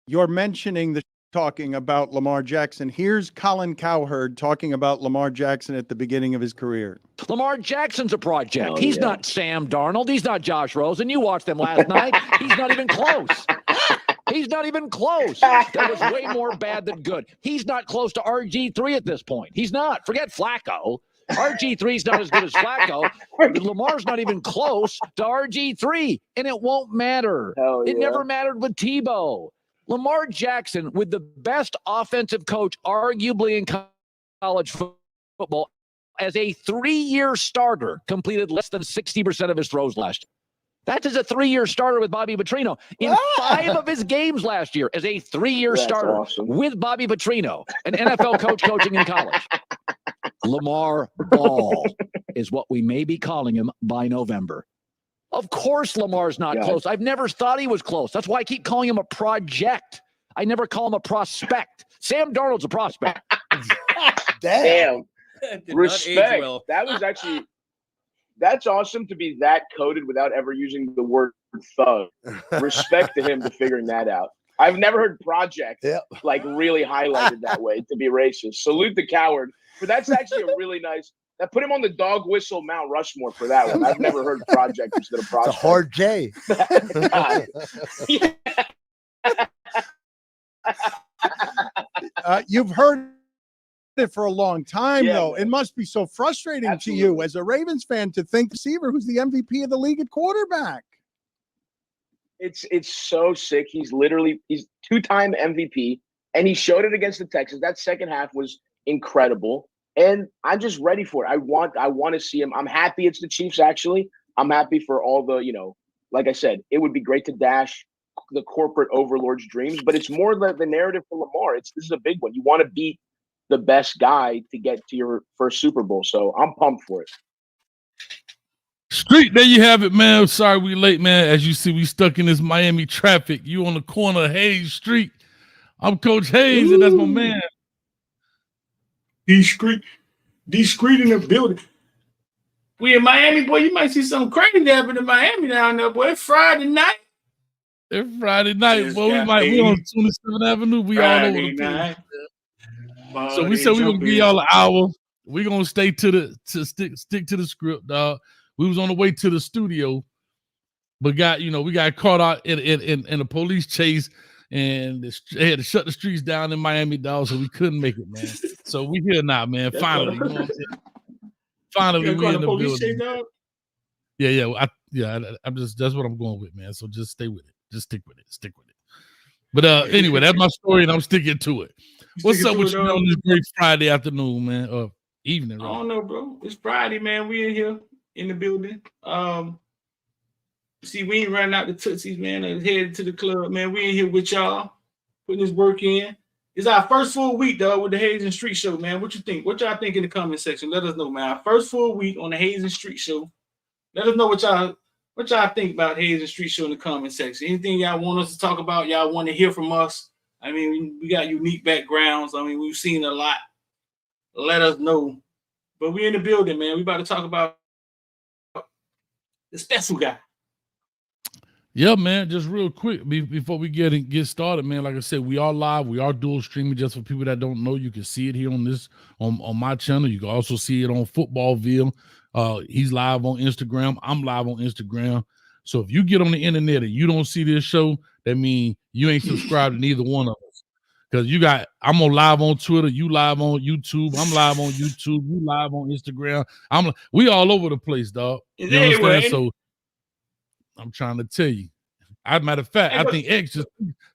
You're mentioning the talking about Lamar Jackson. Here's Colin Cowherd talking about Lamar Jackson at the beginning of his career. Lamar Jackson's a project. He's not Sam Darnold. He's not Josh Rosen. You watched him last night. He's not even close. He's not even close. That was way more bad than good. He's not close to RG3 at this point. He's not. Forget Flacco. RG3's not as good as Flacco. Lamar's not even close to RG3, and it won't matter. It never mattered with Tebow. Lamar Jackson, with the best offensive coach arguably in college football, as a 3-year starter, completed less than 60% of his throws last year. That's as a 3-year starter with Bobby Petrino. In 5 of his games last year, as a 3-year starter with Bobby Petrino, an NFL coach coaching in college. Lamar Ball is what we may be calling him by November. Of course Lamar's not close. I've never thought he was close. That's why I keep calling him a project. I never call him a prospect. Sam Darnold's a prospect. Damn. Respect. Well. That's awesome to be that coded without ever using the word thug. Respect to him for figuring that out. I've never heard project like really highlighted that way to be racist. Salute the coward. But that's actually a really nice. That put him on the dog whistle Mount Rushmore for that one. I've never heard project instead of prospect. It's a hard J. You've heard it for a long time, though. Man. It must be so frustrating to you as a Ravens fan to think receiver who's the MVP of the league at quarterback. It's so sick. He's 2-time MVP, and he showed it against the Texans. That second half was incredible. And I'm just ready for it. I want to see him. I'm happy it's the Chiefs, actually. I'm happy for all the, like I said, it would be great to dash the corporate overlord's dreams, but it's more the narrative for Lamar. This is a big one. You want to beat the best guy to get to your first Super Bowl. So I'm pumped for it. Street, there you have it, man. Sorry we late, man. As you see, we stuck in this Miami traffic. You on the corner of Hayes Street. I'm Coach Hayes, and that's my man. Discreet in the building. We in Miami, boy. You might see something crazy happen in Miami down there, boy. It's Friday night. It's Friday night, boy. We on 27th Avenue. We all over the place. So we said we're gonna give y'all an hour. We're gonna stay stick to the script, dog. We was on the way to the studio, but we got caught out in a police chase. And they had to shut the streets down in Miami, dog, so we couldn't make it, man. So we here now, man. Finally, you know what I'm saying? Finally, we in the building. I'm just that's what I'm going with, man. So just stay with it. Just stick with it. But anyway, that's my story, and I'm sticking to it. What's up with you on this great Friday afternoon, man, or evening? Right? I don't know, bro. It's Friday, man. We in here in the building. See, we ain't running out the Tootsies, man. Headed to the club, man. We in here with y'all, putting this work in. It's our first full week, dog, with the Hayes and Street Show, man. What you think? What y'all think in the comment section? Let us know, man. Our first full week on the Hayes and Street Show. Let us know what y'all think about Hayes and Street Show in the comment section. Anything y'all want us to talk about, y'all want to hear from us. I mean, we got unique backgrounds. I mean, we've seen a lot. Let us know. But we in the building, man. We about to talk about the special guy. Yeah, man, just real quick before we get started, man, like I said, we are live. We are dual streaming. Just for people that don't know, you can see it here on my channel. You can also see it on Footballville. He's live on Instagram. I'm live on Instagram. So if you get on the internet and you don't see this show, that means you ain't subscribed to neither one of us. Because I'm on live on Twitter, you live on YouTube, I'm live on YouTube, you live on Instagram. We all over the place, dog. You understand? So I'm trying to tell you. Matter of fact, I think X just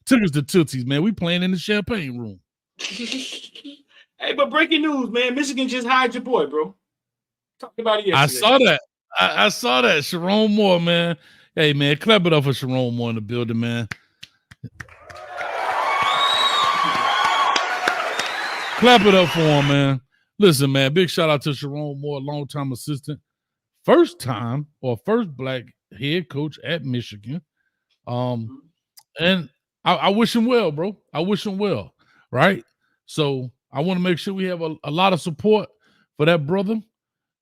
took us to Tootsie's, man. We playing in the champagne room. Hey, but breaking news, man. Michigan just hired your boy, bro. Talked about it yesterday. I saw that. I saw that. Sharon Moore, man. Hey, man, clap it up for Sharon Moore in the building, man. Clap it up for him, man. Listen, man, big shout out to Sharon Moore, longtime assistant. First black head coach at Michigan. And I wish him well, bro. I wish him well, right? So I want to make sure we have a lot of support for that brother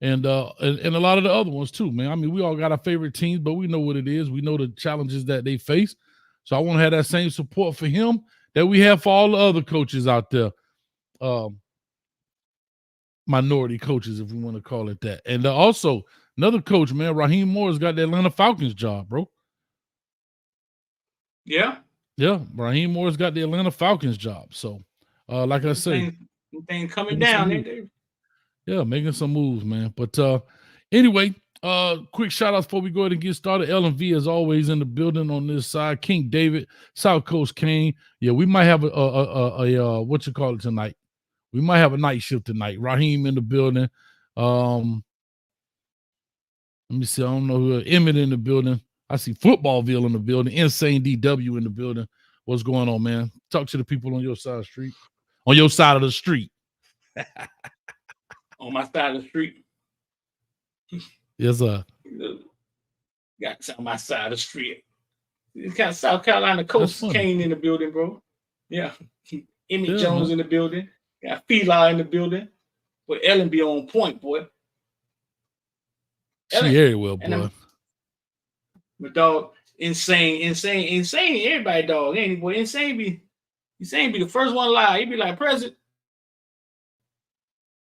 and a lot of the other ones too, man. I mean, we all got our favorite teams, but we know what it is. We know the challenges that they face. So I want to have that same support for him that we have for all the other coaches out there. Minority coaches, if we want to call it that. And also, another coach, man, Raheem Moore's got the Atlanta Falcons job, bro. Yeah. Yeah, Raheem Moore's got the Atlanta Falcons job. So, like I say, things coming down. Yeah, making some moves, man. But anyway, quick shout outs before we go ahead and get started. LMV as always in the building on this side. King David, South Coast Kane. Yeah, we might have a what you call it tonight. We might have a night shift tonight. Raheem in the building. Let me see. I don't know who. Emmett in the building. I see Footballville in the building. Insane DW in the building. What's going on, man? Talk to the people on your side of the street. On your side of the street. On my side of the street. Yes, sir. Got on my side of the street. It's kind of South Carolina Coast Kane in the building, bro. Yeah. Emmett Jones in the building. Got Fila in the building. But Ellen be on point, boy. She very well, boy. But dog, insane. Everybody, dog. Ain't boy, insane be the first one live. He be like, President.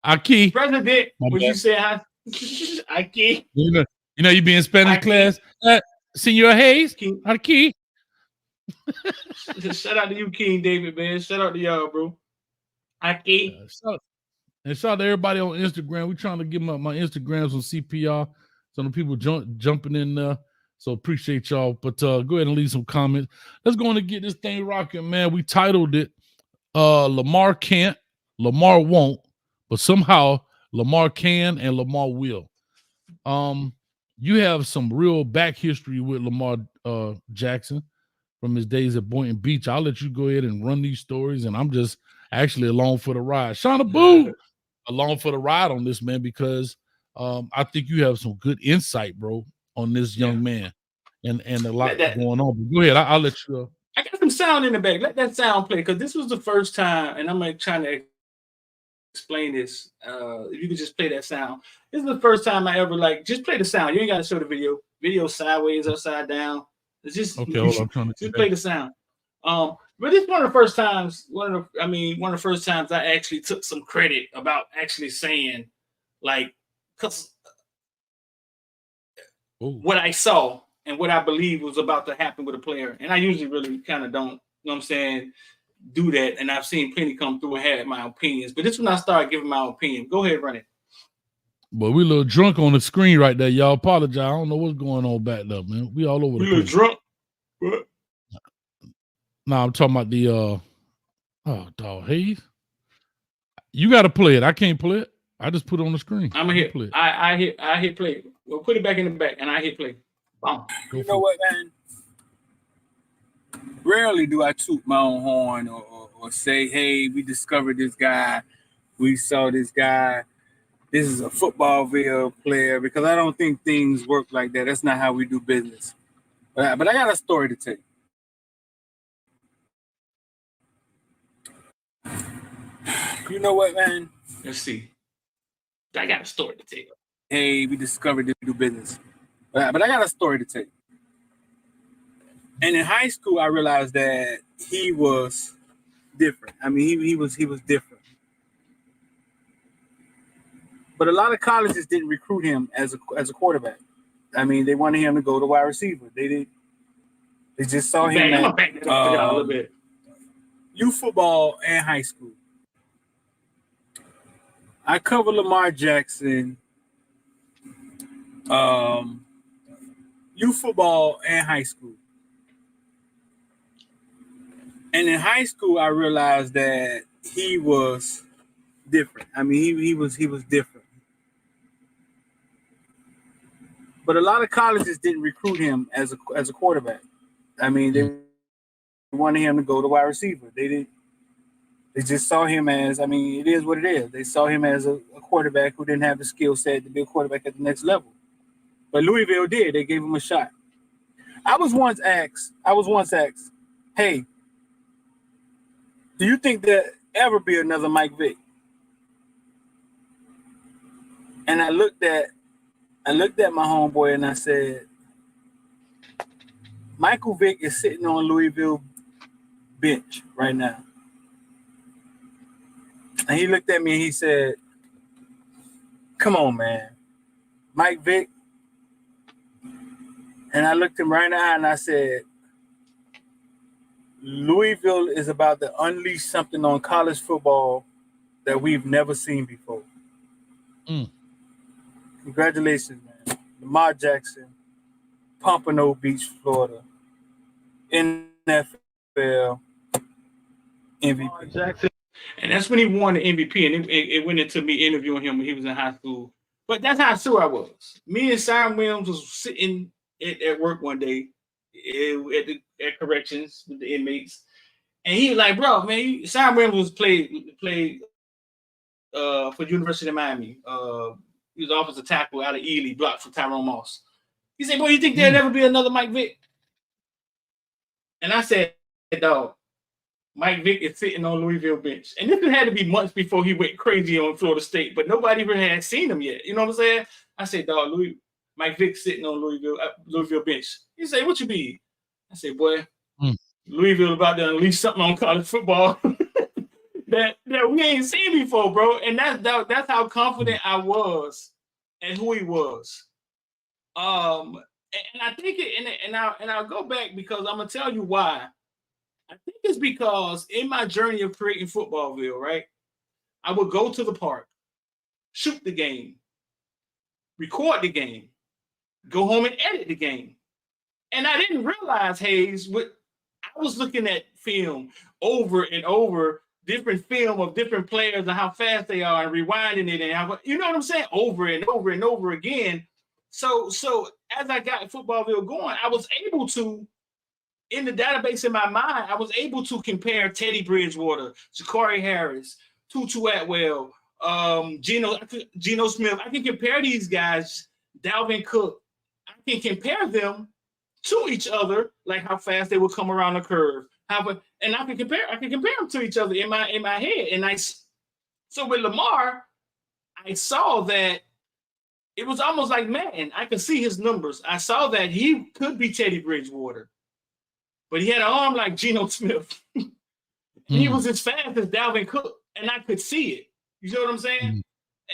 Aki. President. What you say? Aki. You know you be in Spanish class. Senor Hayes. Aki. Shout out to you, King David, man. Shout out to y'all, bro. Aki. And shout out to everybody on Instagram. We're trying to give my Instagrams on CPR. Some of the people jumping in there. So appreciate y'all. But go ahead and leave some comments. Let's go on and get this thing rocking, man. We titled it Lamar Can't, Lamar Won't, but somehow Lamar can and Lamar will. You have some real back history with Lamar Jackson from his days at Boynton Beach. I'll let you go ahead and run these stories, and I'm just actually along for the ride. Shauna Boo, along for the ride on this, man, because I think you have some good insight, bro, on this young man and a lot going on. But go ahead, I'll let you. I got some sound in the back. Let that sound play, because this was the first time, and I'm trying to explain this. If you could just play that sound. This is the first time I ever just play the sound. You ain't got to show the video. Video sideways, upside down. It's just okay. Hold on, I'm trying to just play the sound. But it's one of the first times. One of the first times I actually took some credit about actually saying, because what I saw and what I believe was about to happen with a player. And I usually really kind of don't, you know what I'm saying, do that. And I've seen plenty come through and had my opinions. But this is when I started giving my opinion. Go ahead, run it. But we a little drunk on the screen right there. Y'all apologize. I don't know what's going on back there, man. We all over the place. You drunk? What? No, I'm talking about the dog Hayes. You got to play it. I can't play it. I just put it on the screen. I'm gonna hit play. I hit play. We'll put it back in the back, and I hit play. Boom. You know what, man? Rarely do I toot my own horn or say, "Hey, we discovered this guy. We saw this guy. This is a Footballville player," because I don't think things work like that. That's not how we do business. But I got a story to tell you. You know what, man? Let's see. I got a story to tell you. Hey, we discovered this do business. But I got a story to tell you. And in high school, I realized that he was different. I mean, he was different. But a lot of colleges didn't recruit him as a quarterback. I mean, they wanted him to go to wide receiver. They just saw him at a little bit. Youth football and high school. I cover Lamar Jackson, youth football and high school. And in high school, I realized that he was different. I mean, he was different. But a lot of colleges didn't recruit him as a quarterback. I mean, they wanted him to go to wide receiver. They just saw him as, I mean, it is what it is. They saw him as a quarterback who didn't have the skill set to be a quarterback at the next level. But Louisville did. They gave him a shot. I was once asked, hey, do you think there'll ever be another Mike Vick? And I looked at my homeboy and I said, Michael Vick is sitting on Louisville bench right now. And he looked at me and he said, come on, man. Mike Vick. And I looked him right in the eye and I said, Louisville is about to unleash something on college football that we've never seen before. Congratulations, man. Lamar Jackson, Pompano Beach, Florida. NFL MVP. Jackson. And that's when he won the MVP. And it went into me interviewing him when he was in high school. But that's how sure I was. Me and Simon Williams was sitting at work one day at corrections with the inmates. And he was like, bro, man, Simon Williams played for University of Miami. He was offensive tackle out of Ely, blocked for Tyrone Moss. He said, boy, you think there'll never be another Mike Vick? And I said, dog, Mike Vick is sitting on Louisville bench. And this had to be months before he went crazy on Florida State, but nobody even had seen him yet. You know what I'm saying? I said, dog, Mike Vick sitting on Louisville bench. He said, what you mean? I said, boy, Louisville about to unleash something on college football that we ain't seen before, bro. And that's how confident I was and who he was. And I think I'll go back because I'm gonna tell you why. I think it's because in my journey of creating Footballville, right, I would go to the park, shoot the game, record the game, go home and edit the game. And I didn't realize, Hayes, I was looking at film over and over, different film of different players and how fast they are and rewinding it and how, you know what I'm saying, over and over and over again. So as I got Footballville going, I was able to, in the database in my mind, I was able to compare Teddy Bridgewater, Ja'Cory Harris, Tutu Atwell, Geno Smith. I can compare these guys, Dalvin Cook. I can compare them to each other, like how fast they would come around the curve. And I can compare them to each other in my head. And so with Lamar, I saw that it was almost like Madden. I could see his numbers. I saw that he could be Teddy Bridgewater, but he had an arm like Geno Smith. He was as fast as Dalvin Cook, and I could see it. You know what I'm saying?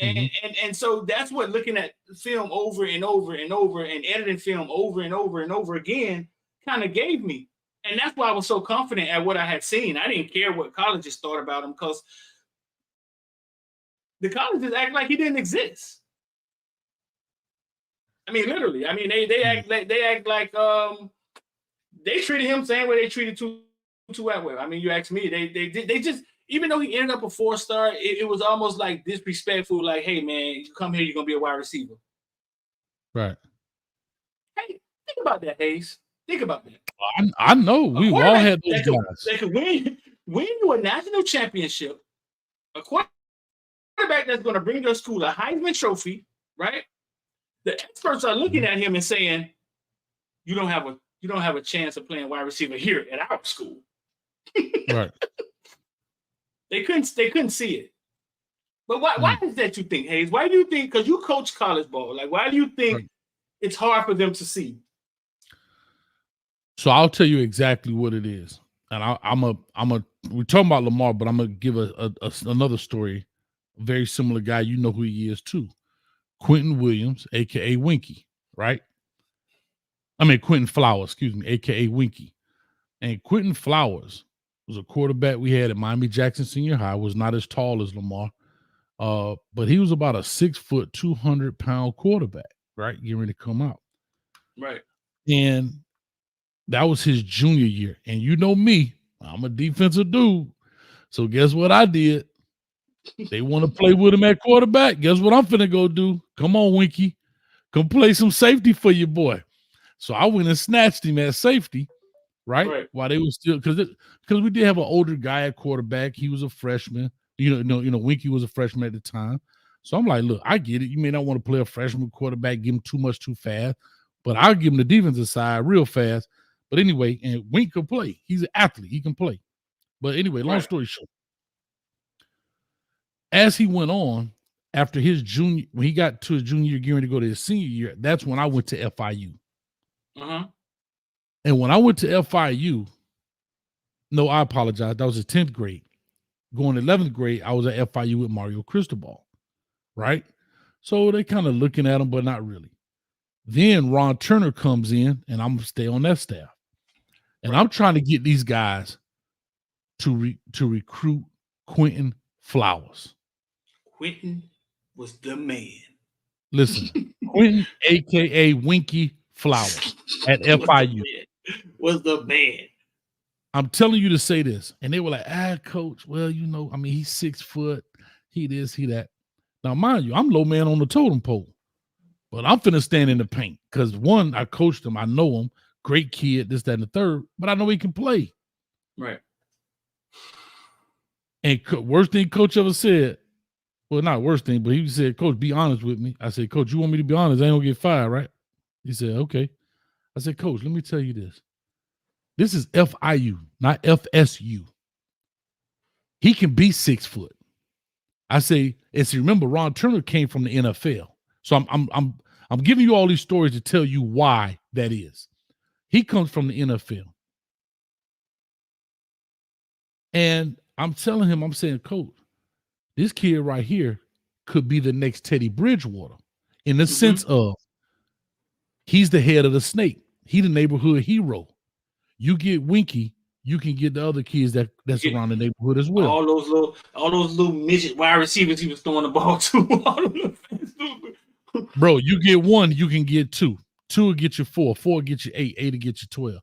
And so that's what looking at film over and over and over and editing film over and over and over again kind of gave me. And that's why I was so confident at what I had seen. I didn't care what colleges thought about him because the colleges act like he didn't exist. I mean, literally. I mean, they act like they treated him same way they treated Tutu Atwell. I mean, you ask me, they just, even though he ended up a 4-star, it was almost like disrespectful. Like, hey man, you come here, you're gonna be a wide receiver. Right. Hey, think about that, Hayes. Think about that. I know we all had those guys. They could win you a national championship. A quarterback that's going to bring your school a Heisman Trophy, right? The experts are looking at him and saying, "You don't have a chance of playing wide receiver here at our school." Right. They couldn't see it. But why is that, you think, Hayes? Why do you think? Because you coach college ball. Like, why do you think it's hard for them to see? So I'll tell you exactly what it is, and we're talking about Lamar, but I'm gonna give another story. A very similar guy, you know who he is too, Quentin Williams, aka Winky, right? I mean Quentin Flowers, excuse me, aka Winky. And Quentin Flowers was a quarterback we had at Miami Jackson Senior High. Was not as tall as Lamar, but he was about a 6 foot, 200-pound quarterback, right? Getting ready to come out, right? And that was his junior year. And you know me, I'm a defensive dude. So guess what I did? They want to play with him at quarterback. Guess what I'm finna go do? Come on, Winky. Come play some safety for your boy. So I went and snatched him at safety, right? While they were still, because we did have an older guy at quarterback. He was a freshman. You know, Winky was a freshman at the time. So I'm like, look, I get it. You may not want to play a freshman quarterback, give him too much too fast, but I'll give him the defensive side real fast. But anyway, and Wink can play. He's an athlete. He can play. But anyway, long story short, as he went on, after his junior, when he got to his junior year, getting ready to go to his senior year, that's when I went to FIU. And when I went to FIU, No, I apologize. That was his 10th grade. Going to 11th grade, I was at FIU with Mario Cristobal, right? So they kind of looking at him, but not really. Then Ron Turner comes in, and I'm gonna stay on that staff. And I'm trying to get these guys to recruit Quentin Flowers. Quentin was the man. Listen, Quentin, aka Winky Flowers at FIU, was the man. I'm telling you to say this. And they were like, coach, well, you know, I mean, he's 6 foot, he this, he that. Now, mind you, I'm low man on the totem pole, but I'm finna stand in the paint because one, I coached him, I know him, great kid, this, that, and the third, but I know he can play. Right. And worst thing coach ever said, well, not worst thing, but he said, Coach, be honest with me. I said, Coach, you want me to be honest? I ain't gonna get fired, right? He said, okay. I said, Coach, let me tell you this. This is FIU, not FSU. He can be 6 foot. I say, and see, remember, Ron Turner came from the NFL. So I'm giving you all these stories to tell you why that is. He comes from the NFL. And I'm telling him, I'm saying, Coach, this kid right here could be the next Teddy Bridgewater in the sense of he's the head of the snake. He the neighborhood hero. You get Winky, you can get the other kids that's around the neighborhood as well. All those little midget wide receivers he was throwing the ball to. Bro, you get one, you can get two. 2 will get you 4, 4 will get you 8, 8 will get you 12,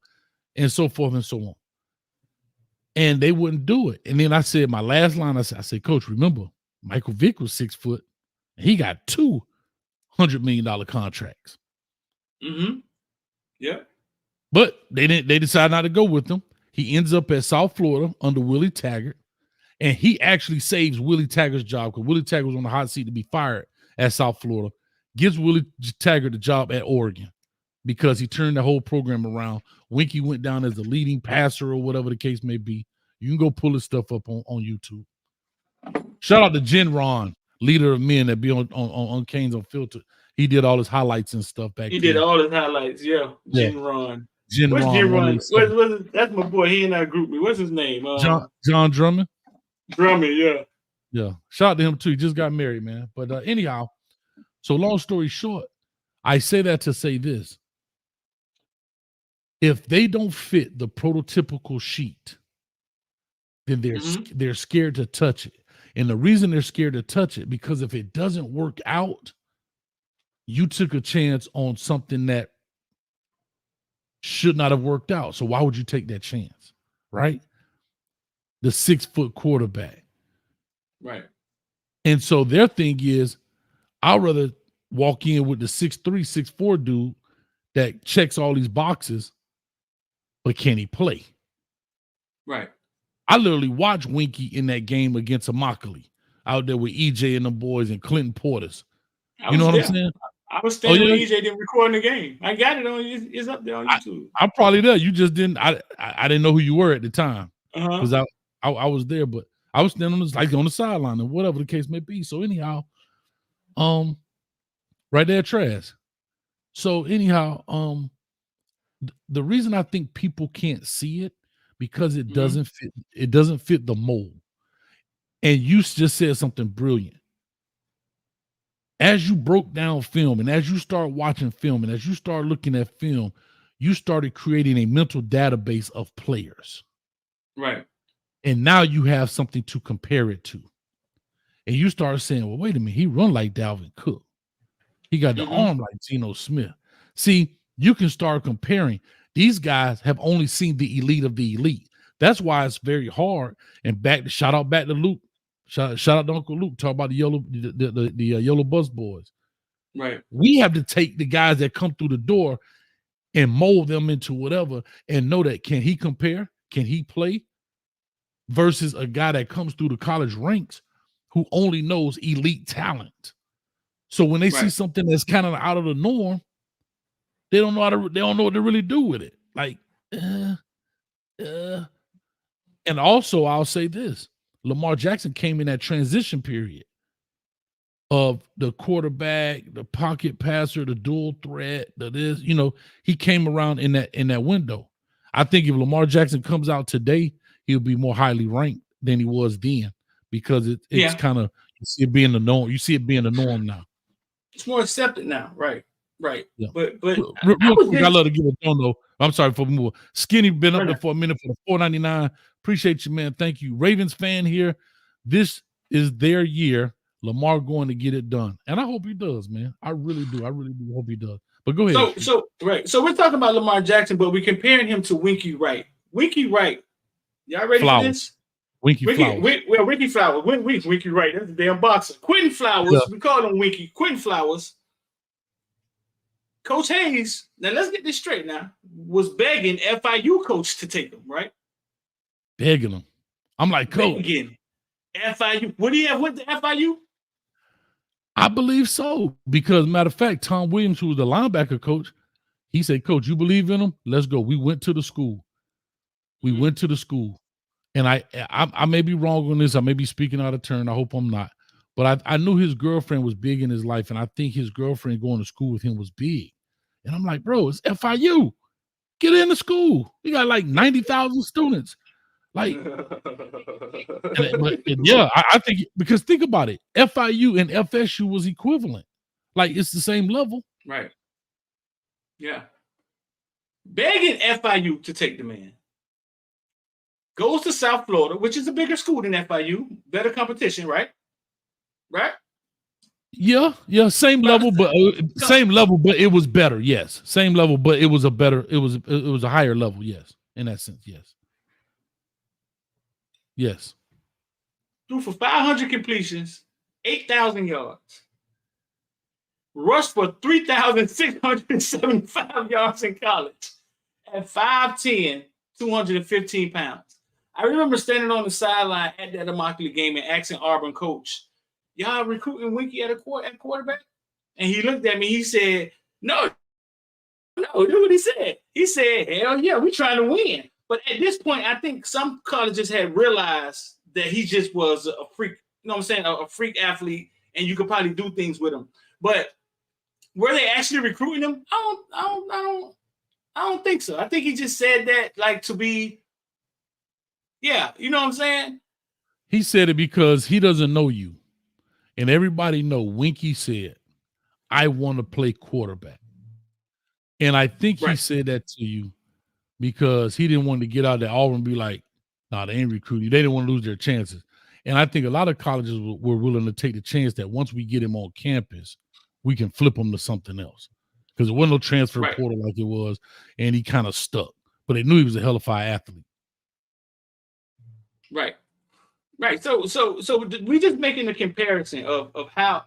and so forth and so on. And they wouldn't do it. And then I said, my last line, I said, Coach, remember, Michael Vick was 6 foot. And he got 2 $100 million contracts. Yeah. But they decided not to go with him. He ends up at South Florida under Willie Taggart. And he actually saves Willie Taggart's job because Willie Taggart was on the hot seat to be fired at South Florida. Gives Willie Taggart the job at Oregon because he turned the whole program around. Winky went down as the leading passer or whatever the case may be. You can go pull his stuff up on YouTube. Shout out to Jen Ron, leader of men that be on Canes Unfiltered. He did all his highlights and stuff back then. He did all his highlights, yeah. Jen Ron. What's Jen Ron? That's my boy. He and I group me. What's his name? John Drummond. Drummond, yeah. Yeah. Shout out to him too. He just got married, man. But anyhow, so long story short, I say that to say this. If they don't fit the prototypical sheet, then they're scared to touch it. And the reason they're scared to touch it, because if it doesn't work out, you took a chance on something that should not have worked out. So why would you take that chance? Right? The 6 foot quarterback. Right. And so their thing is, I'd rather walk in with the 6'3", 6'4" dude that checks all these boxes, but can he play? Right. I literally watched Winky in that game against Immokalee out there with EJ and the boys and Clinton Portis. You know what I'm saying? I was standing when EJ didn't record the game. I got it on. It's up there on YouTube. I'm probably there. You just didn't. I didn't know who you were at the time because I was there, but I was standing on the sideline or whatever the case may be. So anyhow, right there, trash. So anyhow, the reason I think people can't see it because it doesn't fit. It doesn't fit the mold. And you just said something brilliant. As you broke down film and as you start watching film and as you start looking at film, you started creating a mental database of players. Right. And now you have something to compare it to. And you start saying, well, wait a minute, he run like Dalvin Cook. He got the arm like Geno Smith. See, you can start comparing. These guys have only seen the elite of the elite. That's why it's very hard. And shout out back to Luke. Shout out to Uncle Luke. Talk about the yellow bus boys. Right. We have to take the guys that come through the door and mold them into whatever and know that can he compare? Can he play? Versus a guy that comes through the college ranks who only knows elite talent. So when they see something that's kind of out of the norm, they don't know what to really do with it. Like, and also I'll say this. Lamar Jackson came in that transition period of the quarterback, the pocket passer, the dual threat, he came around in that window. I think if Lamar Jackson comes out today, he'll be more highly ranked than he was then because it's kind of you see it being the norm. You see it being the norm now. It's more accepted now, right? Yeah. But real quick, I love to give a though. I'm sorry for more. Skinny been up there for a minute for the $4.99. Appreciate you, man. Thank you. Ravens fan here. This is their year. Lamar going to get it done. And I hope he does, man. I really do. I really do hope he does. But go ahead. So we're talking about Lamar Jackson, but we're comparing him to Winky Wright. Winky Wright. Y'all ready for this? Winky Flowers. Winky Flowers. Winky Wright. That's a damn boxer. Quentin Flowers. Yeah. We call him Winky. Quentin Flowers. Coach Hayes, now let's get this straight now, was begging FIU coach to take him, right? Begging him. I'm like, Coach. Begging. FIU. Would he have went to FIU? I believe so. Because, matter of fact, Tom Williams, who was the linebacker coach, he said, Coach, you believe in him? Let's go. We went to the school. And I may be wrong on this. I may be speaking out of turn. I hope I'm not. But I knew his girlfriend was big in his life, and I think his girlfriend going to school with him was big. And I'm like, bro, it's FIU. Get into school. You got like 90,000 students. Like, I think, because think about it. FIU and FSU was equivalent. Like, it's the same level. Right. Yeah. Begging FIU to take the man. Goes to South Florida, which is a bigger school than FIU. Better competition, right? Right? Yeah, same level, but it was better. Yes, same level, but it was a higher level. Yes, in that sense, yes. Threw for 500 completions, 8,000 yards. Rushed for 3,675 yards in college at 5'10", 215 pounds. I remember standing on the sideline at that Immokalee game and asking Auburn coach, y'all recruiting Winky at quarterback? And he looked at me. He said, no. Do what he said. He said, hell yeah, we're trying to win. But at this point, I think some colleges had realized that he just was a freak, you know what I'm saying, a freak athlete, and you could probably do things with him. But were they actually recruiting him? I don't think so. I think he just said that like to be, yeah, you know what I'm saying? He said it because he doesn't know you. And everybody know Winky said, I want to play quarterback. And I think he said that to you because he didn't want to get out there Auburn and be like, nah, they ain't recruiting you. They didn't want to lose their chances. And I think a lot of colleges were willing to take the chance that once we get him on campus, we can flip him to something else. Because there wasn't no transfer portal like it was, and he kind of stuck. But they knew he was a hellified athlete. Right. So we just making a comparison of how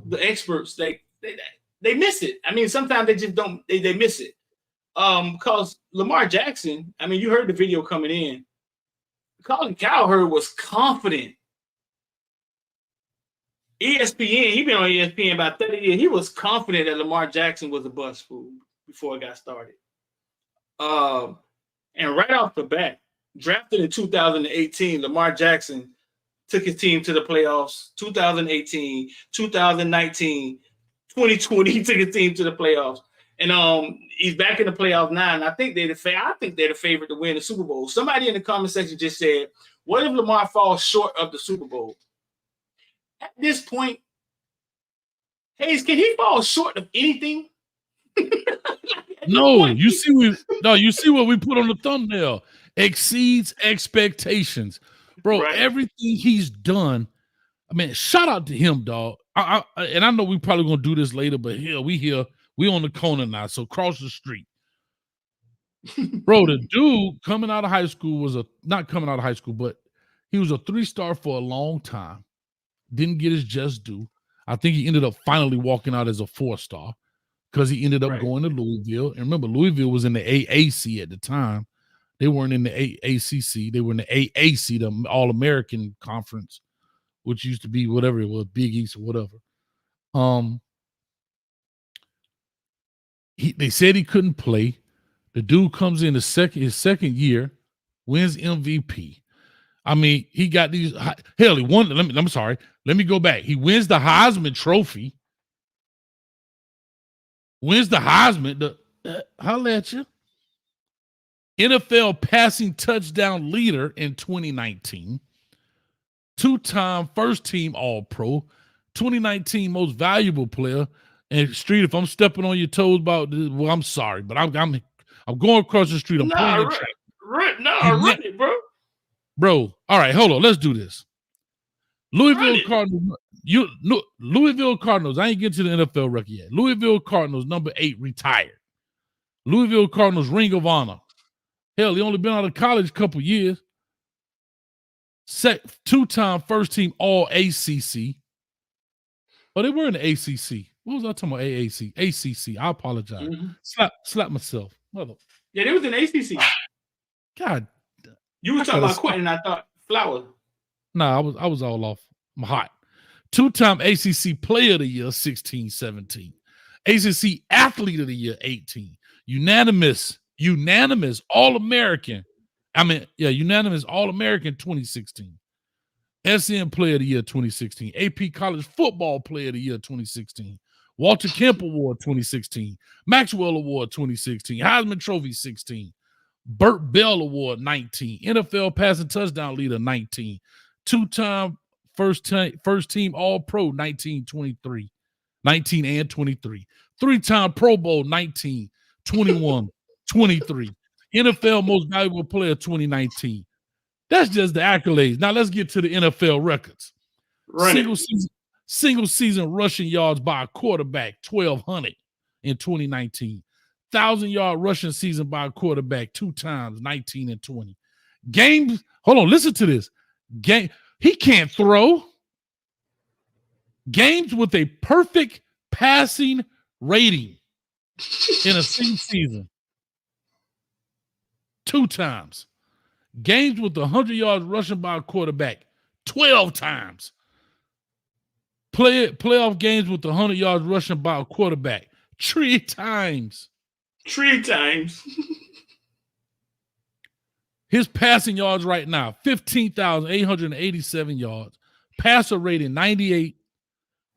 the experts they miss it. I mean, sometimes they just don't they miss it. Because Lamar Jackson, I mean, you heard the video coming in. Colin Cowherd was confident. ESPN, he been on ESPN about 30 years. He was confident that Lamar Jackson was a bust fool before it got started. And right off the bat, drafted in 2018, Lamar Jackson took his team to the playoffs. 2018, 2019, 2020, he took his team to the playoffs. And he's back in the playoffs now. And I think they're the favorite to win the Super Bowl. Somebody in the comment section just said, what if Lamar falls short of the Super Bowl? At this point, Hayes, can he fall short of anything? No, you see what we put on the thumbnail. Exceeds expectations. Bro, everything he's done. I mean, shout out to him, dog. And I know we probably gonna do this later, but we on the corner now, so cross the street. Bro, the dude coming out of high school not coming out of high school, but he was a 3-star for a long time. Didn't get his just due. I think he ended up finally walking out as a 4-star because he ended up going to Louisville. And remember, Louisville was in the AAC at the time. They weren't in the ACC. They were in the AAC, the All-American Conference, which used to be whatever it was, Big East or whatever. They said he couldn't play. The dude comes in his second year, wins MVP. I mean, he got these. Hell, he won. I'm sorry. Let me go back. He wins the Heisman Trophy. Wins the Heisman. Holla at you. NFL passing touchdown leader in 2019, two-time first-team All-Pro, 2019 most valuable player. And Street, if I'm stepping on your toes about this, well, I'm sorry, but I'm going across the street. I'm playing the track. Run it, bro. Bro, all right, hold on. Let's do this. Louisville Cardinals. Louisville Cardinals. I ain't getting to the NFL record yet. Louisville Cardinals, number 8, retired. Louisville Cardinals, Ring of Honor. Hell, he only been out of college a couple years. Two-time first-team All-ACC. Oh, they were in the ACC. What was I talking about? AAC. ACC. I apologize. Slap myself. Mother. Yeah, they was in ACC. God. You were talking about Quentin, I thought Flower. Nah, I was all off. I'm hot. Two-time ACC Player of the Year, 16-17. ACC Athlete of the Year, 18. Unanimous All-American. Unanimous All-American 2016. SN Player of the Year 2016. AP College Football Player of the Year 2016. Walter Kemp Award 2016. Maxwell Award 2016. Heisman Trophy 16. Burt Bell Award 19. NFL Passing Touchdown Leader 19. Two-time first team All-Pro 19 and 23. Three-time Pro Bowl 19, 21, 23. NFL Most Valuable Player 2019. That's just the accolades. Now let's get to the NFL records. Single season rushing yards by a quarterback, 1,200 in 2019. 1,000-yard rushing season by a quarterback 2 times, 19 and 20. Games, hold on, listen to this. He can't throw. Games with a perfect passing rating in a single season. 2 times. Games with 100 yards rushing by a quarterback, 12 times. Playoff games with 100 yards rushing by a quarterback, 3 times. 3 times. His passing yards right now, 15,887 yards. Passer rating, 98.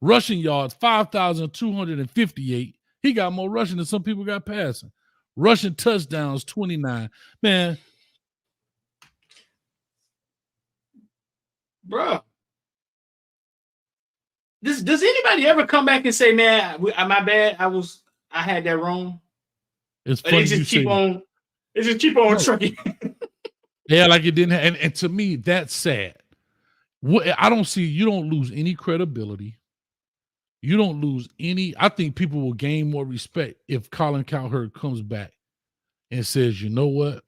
Rushing yards, 5,258. He got more rushing than some people got passing. Rushing touchdowns, 29. Man. Bro. Does anybody ever come back and say, man, my bad, I had that wrong? It's funny. They just keep on trucking. Yeah, like it didn't and to me, that's sad. I don't see, you don't lose any credibility. You don't lose any. I think people will gain more respect if Colin Cowherd comes back and says, you know what?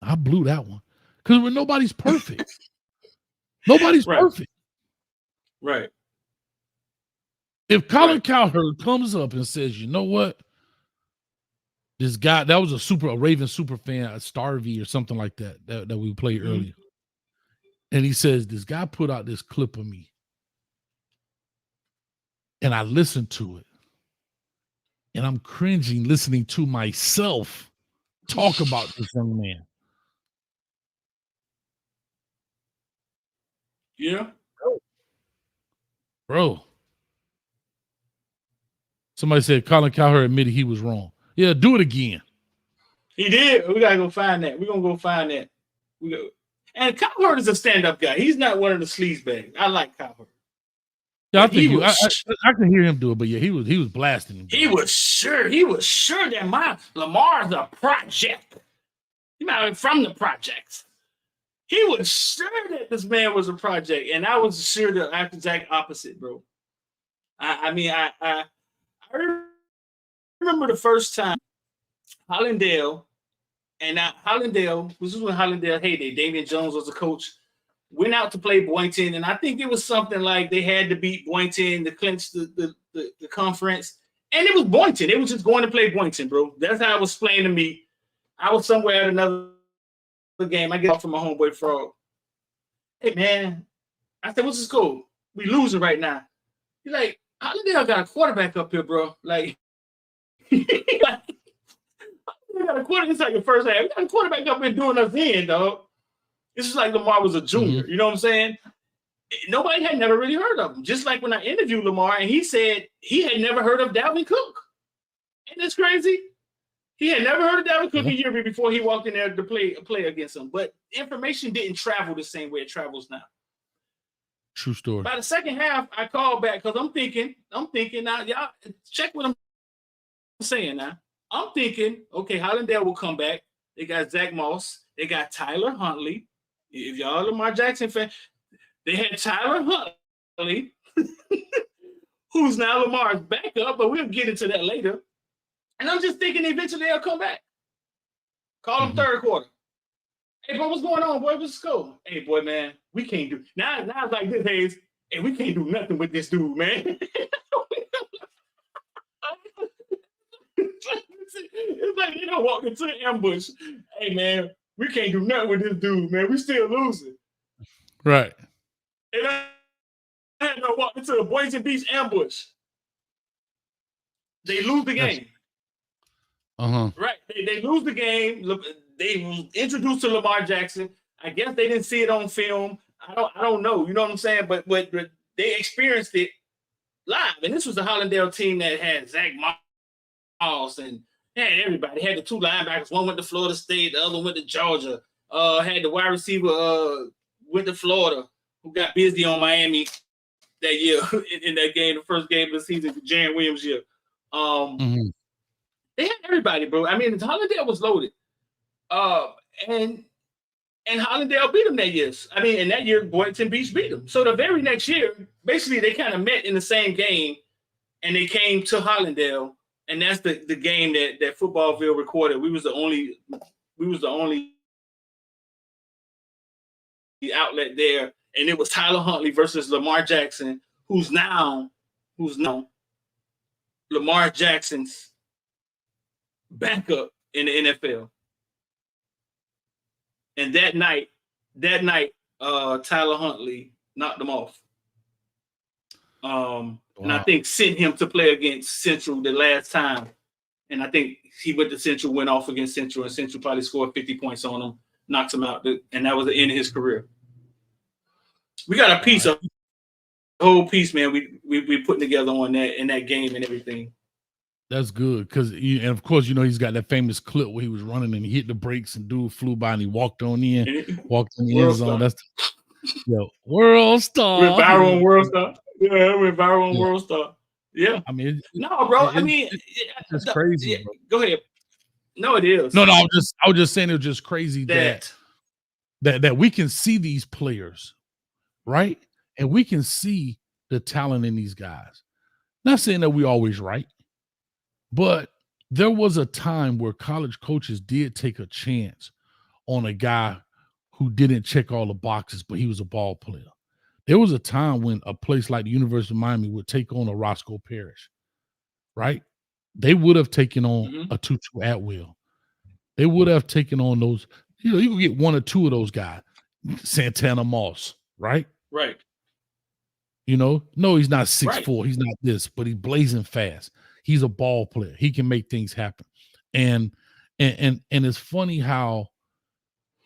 I blew that one. Because nobody's perfect. Nobody's perfect. Right. If Colin Cowherd comes up and says, you know what? This guy, that was a Raven super fan, a Starvey or something like that we played earlier. And he says, this guy put out this clip of me. And I listened to it. And I'm cringing listening to myself talk about this young man. Yeah. Bro. Somebody said Colin Cowherd admitted he was wrong. Yeah, do it again. He did. We gotta go find that. We're gonna go find that. And Cowherd is a stand-up guy. He's not one of the sleazebags. I like Cowherd. Yeah, I think I can hear him do it, but yeah, he was blasting him. He was sure that Lamar's a project. He's not from the projects. He was sure that this man was a project, and I was sure the exact opposite, bro. I remember the first time Hollandale, and now this was when Hollandale heyday. Damian Jones was a coach. Went out to play Boynton, and I think it was something like they had to beat Boynton to clinch the conference. And it was Boynton. It was just going to play Boynton, bro. That's how it was playing to me. I was somewhere at another game. I get off from my homeboy Frog. Hey, man. I said, what's the score? We losing right now. He's like, Hollandale got a quarterback up here, bro. Like, we got a quarterback. It's like your first half. We got a quarterback up here doing us in, dog. This is like Lamar was a junior. Mm-hmm. You know what I'm saying? Nobody had never really heard of him. Just like when I interviewed Lamar, and he said he had never heard of Dalvin Cook. Ain't this crazy? He had never heard of Dalvin Cook a year before he walked in there to play against him. But information didn't travel the same way it travels now. True story. By the second half, I called back because I'm thinking now, y'all check what I'm saying now. I'm thinking, okay, Hollandale will come back. They got Zach Moss. They got Tyler Huntley. If y'all Lamar Jackson fan, they had Tyler Huntley, who's now Lamar's backup, but we'll get into that later. And I'm just thinking eventually they'll come back. Call them third quarter. Hey, bro, what's going on, boy? What's the score? Hey, boy, man, we can't do now it's like this, Hayes. Hey, we can't do nothing with this dude, man. It's like you walk into an ambush. Hey, man, we can't do nothing with this dude, man. We still losing. Right. And I had to walk into a Boys and Beach ambush. They lose the game. Right. They lose the game. They were introduced to Lamar Jackson. I guess they didn't see it on film. I don't know. You know what I'm saying? But they experienced it live. And this was the Hollandale team that had Zach Moss and had everybody. Had the two linebackers. One went to Florida State. The other went to Georgia. Had the wide receiver went to Florida, who got busy on Miami that year in that game, the first game of the season, Jaron Williams year. They had everybody, bro. I mean, Hollandale was loaded. And Hollandale beat them that year. I mean, in that year, Boynton Beach beat them. So the very next year, basically, they kind of met in the same game, and they came to Hollandale, and that's the game that Footballville recorded. We was the only outlet there, and it was Tyler Huntley versus Lamar Jackson, who's now Lamar Jackson's backup in the NFL. And that night, Tyler Huntley knocked him off. And I think sent him to play against Central the last time. And I think he went to Central, went off against Central, and Central probably scored 50 points on him, knocks him out, and that was the end of his career. We got a piece of the whole piece, man. We putting together on that in that game and everything. That's good because, and of course, he's got that famous clip where he was running and he hit the brakes and dude flew by and he walked in the end zone. That's world star. Went viral on World Star. Yeah, went viral on World Star. Yeah. I mean, no, bro. It's crazy. Bro. Go ahead. No, it is. No. I was just saying it was just crazy that we can see these players, right? And we can see the talent in these guys. Not saying that we always right. But there was a time where college coaches did take a chance on a guy who didn't check all the boxes, but he was a ball player. There was a time when a place like the University of Miami would take on a Roscoe Parrish, right? They would have taken on a Tutu Atwell. They would have taken on those, you could get one or two of those guys. Santana Moss, right? Right. No, he's not 6'4", he's not this, but he's blazing fast. He's a ball player. He can make things happen. And it's funny how,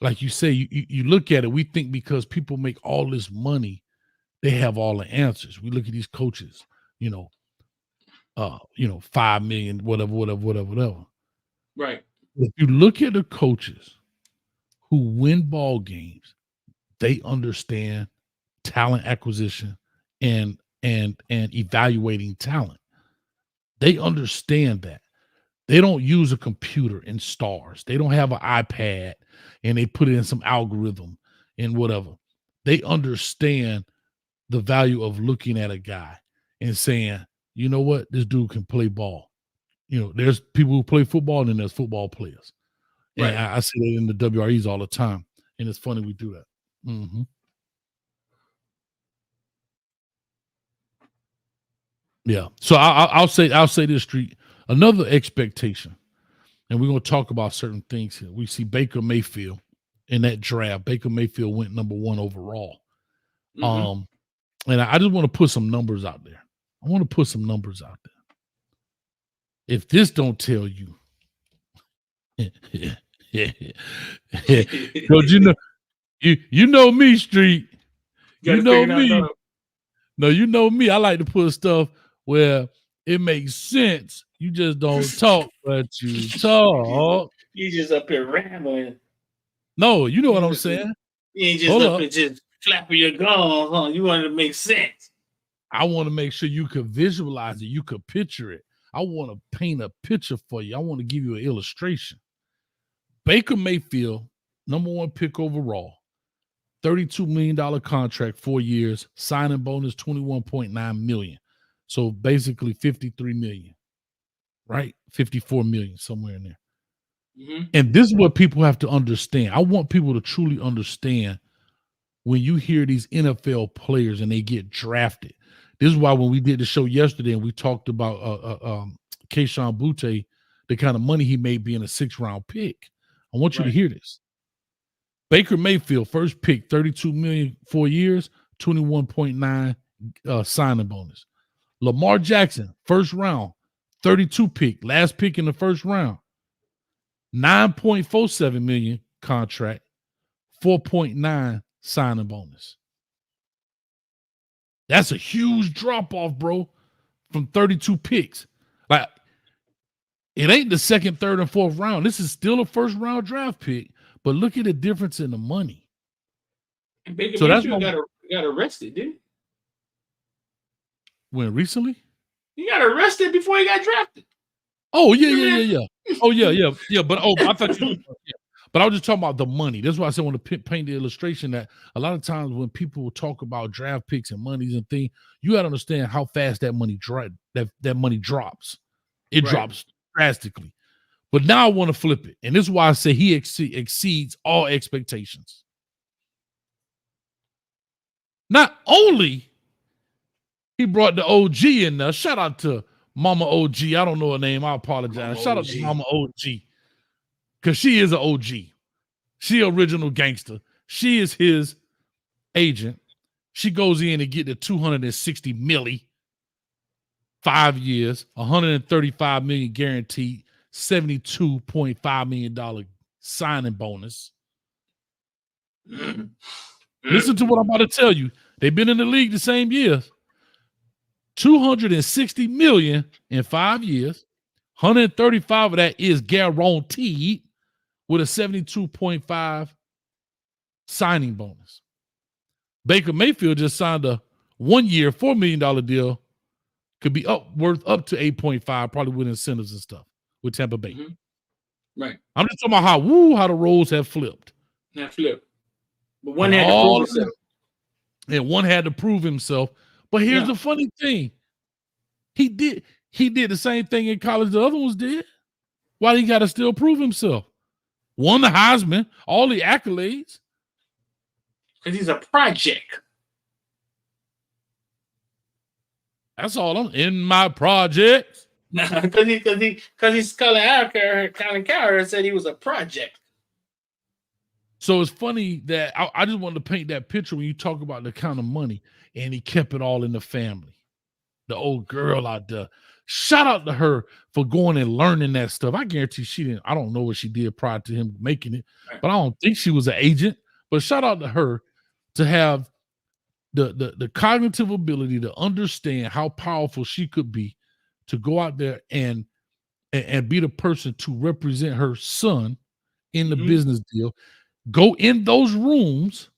like you say, you look at it, we think because people make all this money, they have all the answers. We look at these coaches, 5 million, whatever. Right. If you look at the coaches who win ball games, they understand talent acquisition and evaluating talent. They understand that. They don't use a computer in stars. They don't have an iPad and they put it in some algorithm and whatever. They understand the value of looking at a guy and saying, you know what, this dude can play ball. There's people who play football and then there's football players. Right. And I see that in the WREs all the time. And it's funny we do that. Mm-hmm. Yeah. So I'll say this, Street. Another expectation, and we're going to talk about certain things here. We see Baker Mayfield in that draft. Baker Mayfield went number 1 overall. And I just want to put some numbers out there. If this don't tell you, you know me, Street. You know me. No, you know me. I like to put stuff where It makes sense. You just don't talk, but you talk. You just up here rambling. No, you know what I'm saying. You ain't just up here just flapping your gums, huh? You want it to make sense. I want to make sure you could visualize it. You could picture it. I want to paint a picture for you. I want to give you an illustration. Baker Mayfield, #1 pick overall, $32 million contract, 4 years, signing bonus $21.9 million. So basically $53 million, right? $54 million, somewhere in there. Mm-hmm. And this is what people have to understand. I want people to truly understand when you hear these NFL players and they get drafted. This is why when we did the show yesterday and we talked about Kayshon Boutte, the kind of money he made being a 6th-round pick. I want you to hear this. Baker Mayfield, first pick, $32 million, 4 years, $21.9 signing bonus. Lamar Jackson, first round, 32 pick, last pick in the first round, $9.47 million contract, 4.9 signing bonus. That's a huge drop off, bro, from 32 picks. Like, it ain't the 2nd, 3rd, and 4th round. This is still a 1st round draft pick, but look at the difference in the money. And Baker Mayfield got arrested, didn't he? When recently? He got arrested before he got drafted. Oh yeah. Oh yeah. But I thought you. Yeah. But I was just talking about the money. That's why I said I want to paint the illustration that a lot of times when people talk about draft picks and monies and things, you got to understand how fast that money that money drops. It drops drastically. But now I want to flip it, and this is why I say he exceeds all expectations. Not only he brought the OG in there. Shout out to Mama OG. I don't know her name. I apologize. Mama Shout out to Mama OG. Because she is an OG. She original gangster. She is his agent. She goes in and get the $260 million, 5 years, $135 million guaranteed, $72.5 million signing bonus. Listen to what I'm about to tell you. They've been in the league the same years. $260 million in 5 years. 135 of that is guaranteed with a 72.5 signing bonus. Baker Mayfield just signed a 1 year, $4 million deal. Could be worth up to 8.5, probably with incentives and stuff with Tampa Bay. Mm-hmm. Right. I'm just talking about how the roles have flipped. But one had to prove himself. And one had to prove himself. But here's the funny thing. He did the same thing in college the other ones did. Why he got to still prove himself? Won the Heisman, all the accolades. Because he's a project. That's all I'm in my project. Because he's Colin Cowher said he was a project. So it's funny that I just wanted to paint that picture when you talk about the kind of money, and he kept it all in the family. The old girl out there. Shout out to her for going and learning that stuff. I guarantee she didn't. I don't know what she did prior to him making it, but I don't think she was an agent. But shout out to her to have the cognitive ability to understand how powerful she could be to go out there and be the person to represent her son in the business deal. Go in those rooms,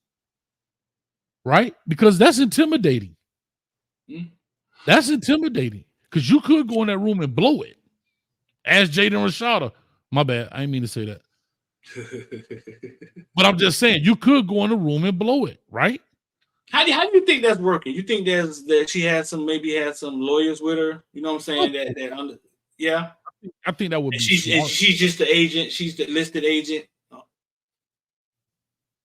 right? Because that's intimidating. That's intimidating. Because you could go in that room and blow it. Ask Jaden Rashada. My bad. I didn't mean to say that. But I'm just saying, you could go in the room and blow it, right? How do you think that's working? You think that she had some lawyers with her? You know what I'm saying? Yeah. I think that would be she's just the agent. She's the listed agent.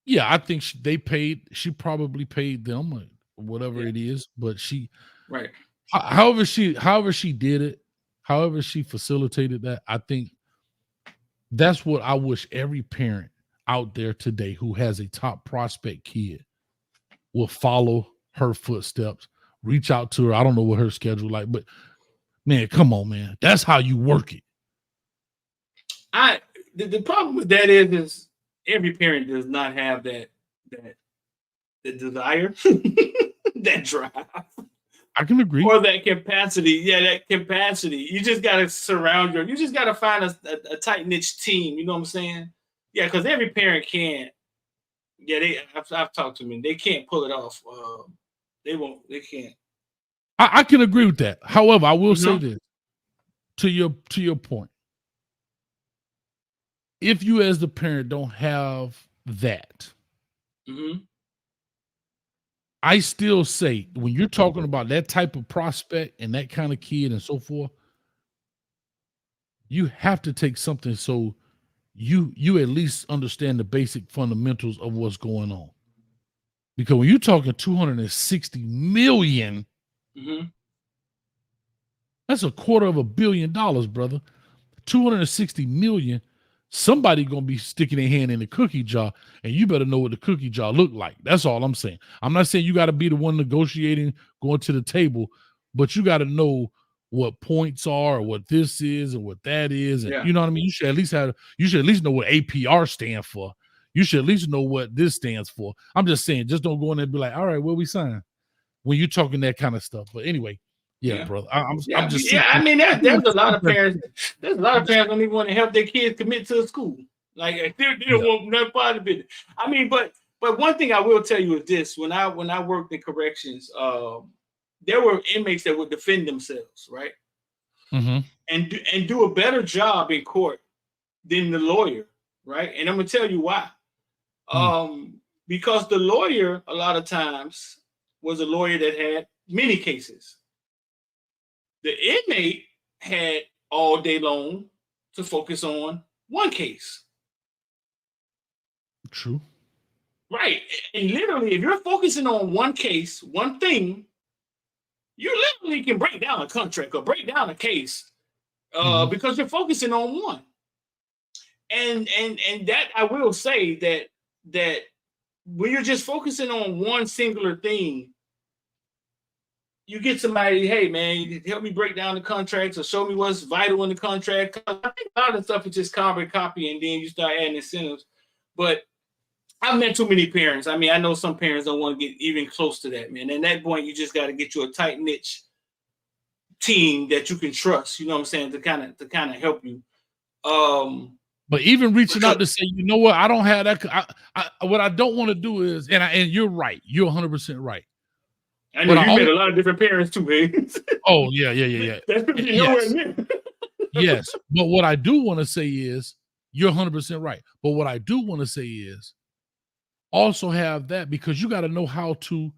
Yeah, I think she probably paid them or whatever it is, but she right. However she did it, however she facilitated that, I think that's what I wish every parent out there today who has a top prospect kid will follow her footsteps, reach out to her. I don't know what her schedule like, but man, come on, man. That's how you work it. The problem with that is every parent does not have that desire, that drive. I can agree. Or that capacity. Yeah, that capacity. You just got to surround you just got to find a tight niche team. You know what I'm saying? Yeah, because every parent can't. Yeah, I've talked to them. They can't pull it off. They won't. They can't. I can agree with that. However, I will say this to your point. If you as the parent don't have that, I still say when you're talking about that type of prospect and that kind of kid and so forth, you have to take something so you at least understand the basic fundamentals of what's going on. Because when you're talking 260 million, that's $250 million, brother. 260 million. Somebody gonna be sticking their hand in the cookie jar, and you better know what the cookie jar look like. That's all I'm saying. I'm not saying you got to be the one negotiating, going to the table, but you got to know what points are, or what this is, and what that is, and you know what I mean. You should at least know what APR stand for. You should at least know what this stands for. I'm just saying, just don't go in there and be like, all right, where we sign when you're talking that kind of stuff. But anyway. Yeah, brother. I'm just I mean, there's a lot of parents. There's a lot of parents don't even want to help their kids commit to a school. Like they don't want nothing part of it. I mean, but one thing I will tell you is this: when I worked in corrections, there were inmates that would defend themselves, right? And do a better job in court than the lawyer, right? And I'm gonna tell you why. Because the lawyer a lot of times was a lawyer that had many cases. The inmate had all day long to focus on one case. True. Right. And literally, if you're focusing on one case, one thing, you literally can break down a contract or break down a case because you're focusing on one. And that I will say that when you're just focusing on one singular thing, you get somebody, hey man, help me break down the contracts or show me what's vital in the contract. I think a lot of stuff is just carbon copy, and then you start adding incentives. But I've met too many parents. I mean, I know some parents don't want to get even close to that, man. And at that point, you just got to get you a tight niche team that you can trust. You know what I'm saying, to kind of help you. But even reaching out to say, you know what, I don't have that. What I don't want to do is, and you're right, you're 100% right. I know you met a lot of different parents too, man. Oh, yeah. That's nowhere near. Yes. But what I do want to say is, you're 100% right. But what I do want to say is, also have that, because you got to know how to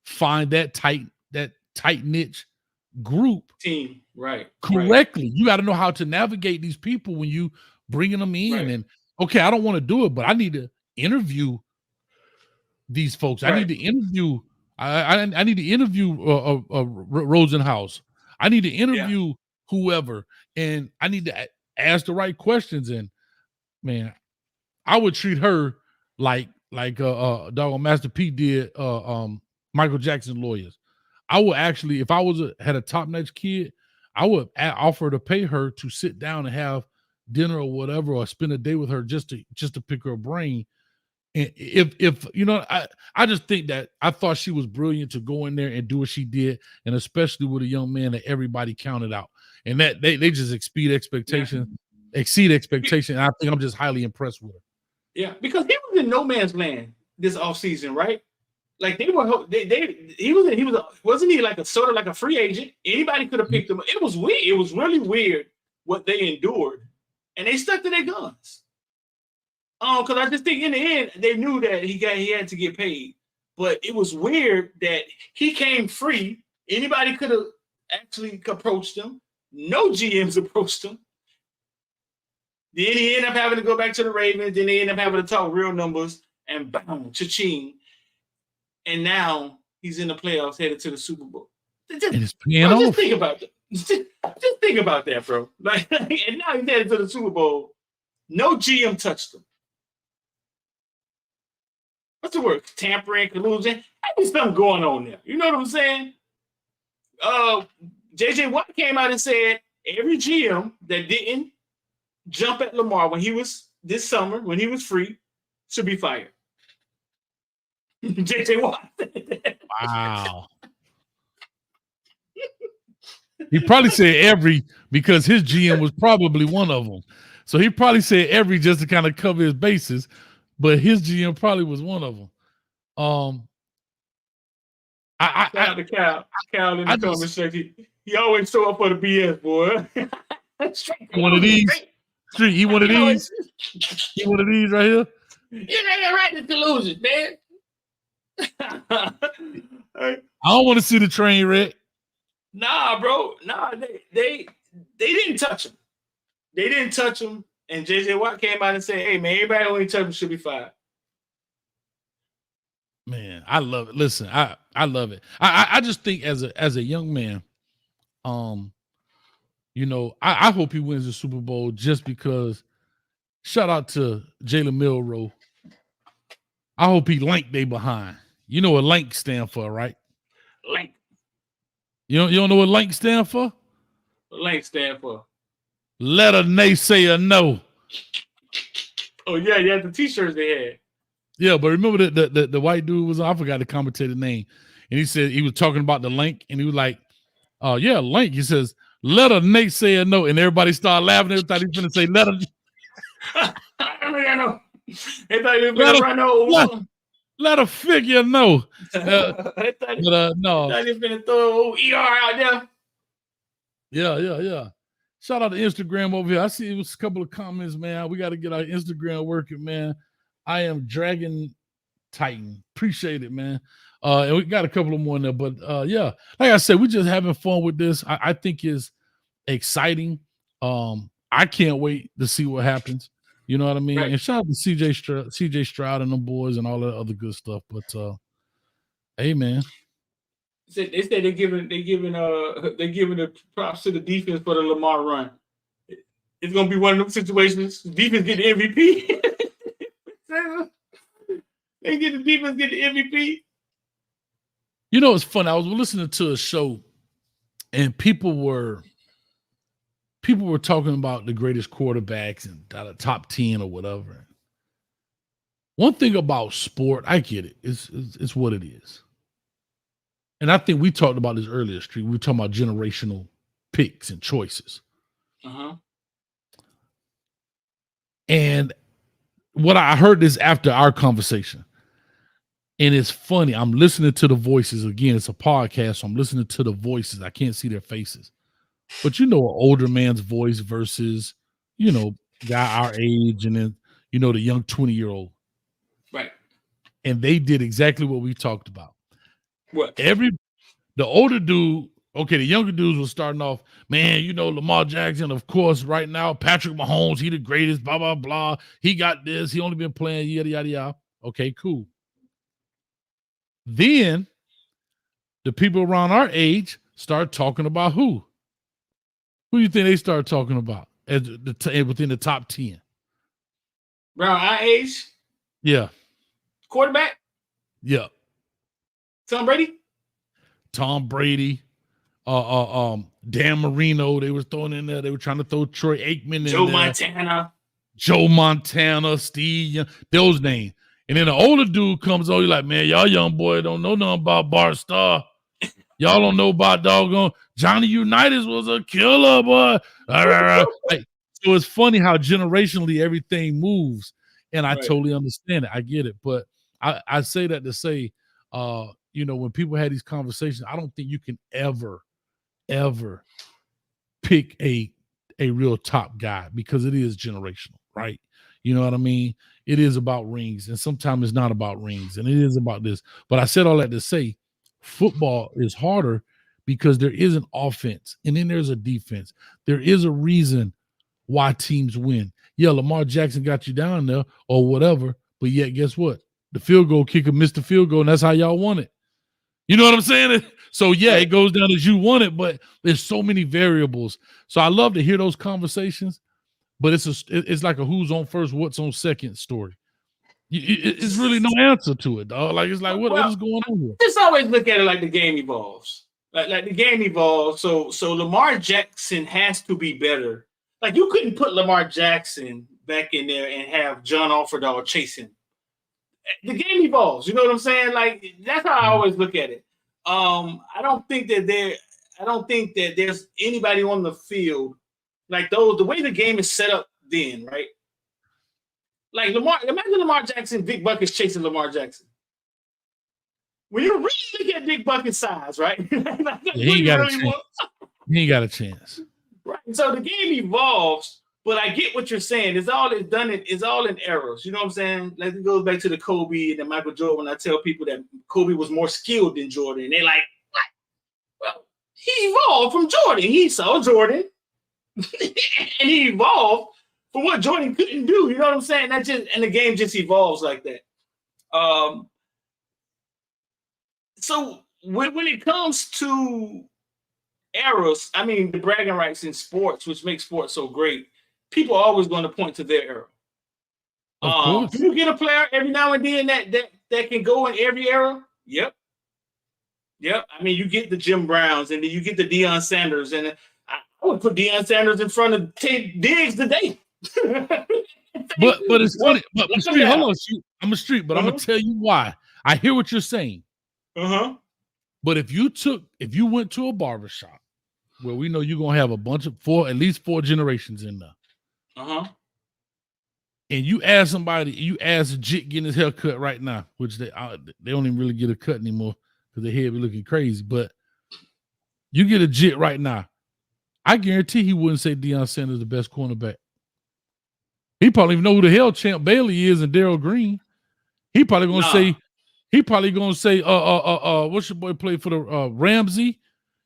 find that tight niche group team, right? Correctly. You got to know how to navigate these people when you bringing them in. And okay, I don't want to do it, but I need to interview these folks. I need to interview. I need to interview Rosenhaus. I need to interview whoever, and I need to ask the right questions. And man, I would treat her like dog Master P did Michael Jackson lawyers. I would actually, if I had a top-notch kid, I would offer to pay her to sit down and have dinner or whatever, or spend a day with her just to pick her brain. And if you know, I just think that I thought she was brilliant to go in there and do what she did, and especially with a young man that everybody counted out, and that they just exceed expectation. I think I'm just highly impressed with her. Yeah, because he was in no man's land this offseason, right? Like wasn't he like a sort of like a free agent? Anybody could have picked him. It was weird. It was really weird what they endured, and they stuck to their guns. Because I just think in the end they knew that he had to get paid, but it was weird that he came free. Anybody could have actually approached him. No GMs approached him. Then he ended up having to go back to the Ravens. Then they ended up having to talk real numbers, and bam, cha-ching. And now he's in the playoffs, headed to the Super Bowl. Just think about that. Just think about that, bro. Like, and now he's headed to the Super Bowl. No GM touched him. What's the word? Tampering, collusion. There's something going on there. You know what I'm saying? JJ Watt came out and said every GM that didn't jump at Lamar when he was this summer, when he was free, should be fired. JJ Watt. Wow. He probably said every because his GM was probably one of them. So he probably said every just to kind of cover his bases, but his GM probably was one of them. Shout out to Cal. Cal in the comment section. He always show up for the BS, boy. One of these. Street, he one of these. He one of these right here. You ain't right to delusions, man. I don't want to see the train wreck. Nah, bro. Nah, they didn't touch him. They didn't touch him. And JJ Watt came out and said, hey, man, everybody who ain't touch him should be fired. Man, I love it. Listen, I love it. I just think as a young man, you know, I hope he wins the Super Bowl just because. Shout out to Jalen Milroe. I hope he Lank they behind. You know what Lank stand for, right? Lank. You don't know what Lank stand for? What Lank stand for? Let a naysayer know. Oh yeah, the t-shirts they had. Yeah, but remember the white dude was, I forgot the commentator name, and he said he was talking about the Lank, and he was like, "Oh yeah, Lank." He says, "Let a naysayer know," and everybody started laughing. They thought he was going to say, "Let a." They thought he was going to run over. Let a figure know. No. They thought he was going to throw ER out there. Yeah. Shout out to Instagram over here. I see it was a couple of comments, man. We got to get our Instagram working, man. I am Dragon Titan. Appreciate it, man. And we got a couple of more in there, but yeah, like I said, we're just having fun with this. I think it's exciting. I can't wait to see what happens. You know what I mean? Right. And shout out to CJ Stroud and them boys and all that other good stuff. But hey, man. They said they're giving the props to the defense for the Lamar run. It's gonna be one of them situations. Defense get the MVP. They get the defense get the MVP. You know, it's funny. I was listening to a show, and people were talking about the greatest quarterbacks and the top 10 or whatever. One thing about sport, I get it. It's what it is. And I think we talked about this earlier, Street. We were talking about generational picks and choices. Uh-huh. And what I heard this after our conversation. And it's funny. I'm listening to the voices. Again, it's a podcast, so I'm listening to the voices. I can't see their faces. But you know, an older man's voice versus, you know, guy our age, and then, you know, the young 20-year-old. Right. And they did exactly what we talked about. What? The older dude, okay, the younger dudes were starting off, man, you know, Lamar Jackson, of course, right now, Patrick Mahomes, he the greatest, blah, blah, blah. He got this. He only been playing, yada, yada, yada. Okay, cool. Then the people around our age start talking about who? Who do you think they start talking about within the top 10? Around our age? Yeah. Quarterback? Yeah. Tom Brady? Tom Brady. Dan Marino, they were throwing in there. They were trying to throw Troy Aikman in there. Joe Montana, Steve, those names. And then the older dude comes on, you're like, man, y'all young boy don't know nothing about Bart Starr. Y'all don't know about doggone Johnny Unitas was a killer, boy. Like, so it's funny how generationally everything moves. And I totally understand it. I get it. But I say that to say, you know, when people had these conversations, I don't think you can ever pick a real top guy because it is generational, right? You know what I mean? It is about rings, and sometimes it's not about rings, and it is about this. But I said all that to say football is harder because there is an offense, and then there's a defense. There is a reason why teams win. Yeah, Lamar Jackson got you down there or whatever, but yet guess what? The field goal kicker missed the field goal, and that's how y'all won it. You know what I'm saying? So, yeah, it goes down as you want it, but there's so many variables. So I love to hear those conversations, but it's like a who's on first, what's on second story. It's really no answer to it, dog. Like, it's like, what is going on here? Just always look at it like the game evolves. Like the game evolves. So Lamar Jackson has to be better. Like, you couldn't put Lamar Jackson back in there and have John Offerdahl chase him. The game evolves. You know what I'm saying? Like, that's how I always look at it. I don't think that I don't think that there's anybody on the field like those. The way the game is set up, then right. Like Lamar, imagine Lamar Jackson, Big Buckets chasing Lamar Jackson. When you really look at Big Bucket's size, right? He ain't got a chance. He ain't got a chance. Right. So the game evolves, but I get what you're saying. It's all in errors. You know what I'm saying? Like it goes back to the Kobe and the Michael Jordan. When I tell people that Kobe was more skilled than Jordan, they're like, what? Well, he evolved from Jordan. He saw Jordan, and he evolved for what Jordan couldn't do. You know what I'm saying? And the game just evolves like that. So when it comes to errors, I mean, the bragging rights in sports, which makes sports so great, people are always going to point to their era. Do you get a player every now and then that can go in every era? Yep. I mean, you get the Jim Browns, and then you get the Deion Sanders, and I would put Deion Sanders in front of Ted Diggs today. but it's funny. But Street, hold on, shoot. I'm a Street, but I'm gonna tell you why. I hear what you're saying. But if you went to a barbershop where we know you're gonna have a bunch of at least four generations in there, and you ask somebody, a jit getting his hair cut right now, which they don't even really get a cut anymore because their head be looking crazy. But you get a jit right now, I guarantee he wouldn't say Deion Sanders is the best cornerback. He probably even know who the hell Champ Bailey is and Darryl Green. He probably gonna say. He probably gonna say, what's your boy play for the Ramsey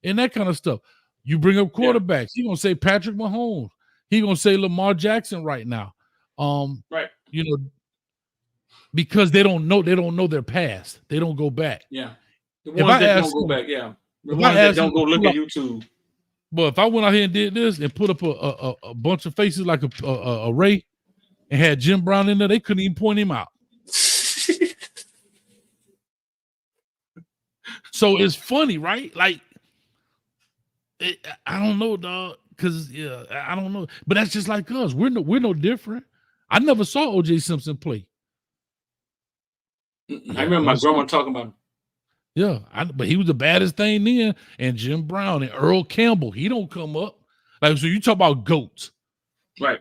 and that kind of stuff. You bring up quarterbacks. He gonna say Patrick Mahomes. He gonna say Lamar Jackson right now. Right. You know, because they don't know their past. They don't go back. Yeah. The ones that don't go back. Yeah. The ones that don't go look at YouTube. But if I went out here and did this and put up a bunch of faces like a Ray and had Jim Brown in there, they couldn't even point him out. So it's funny, right? Like, I don't know, dog, because I don't know, but that's just like us. We're no different. I never saw O.J. Simpson play. I remember my grandma talking about him. Yeah, but he was the baddest thing then. And Jim Brown and Earl Campbell, he don't come up. Like, so you talk about GOATs, right?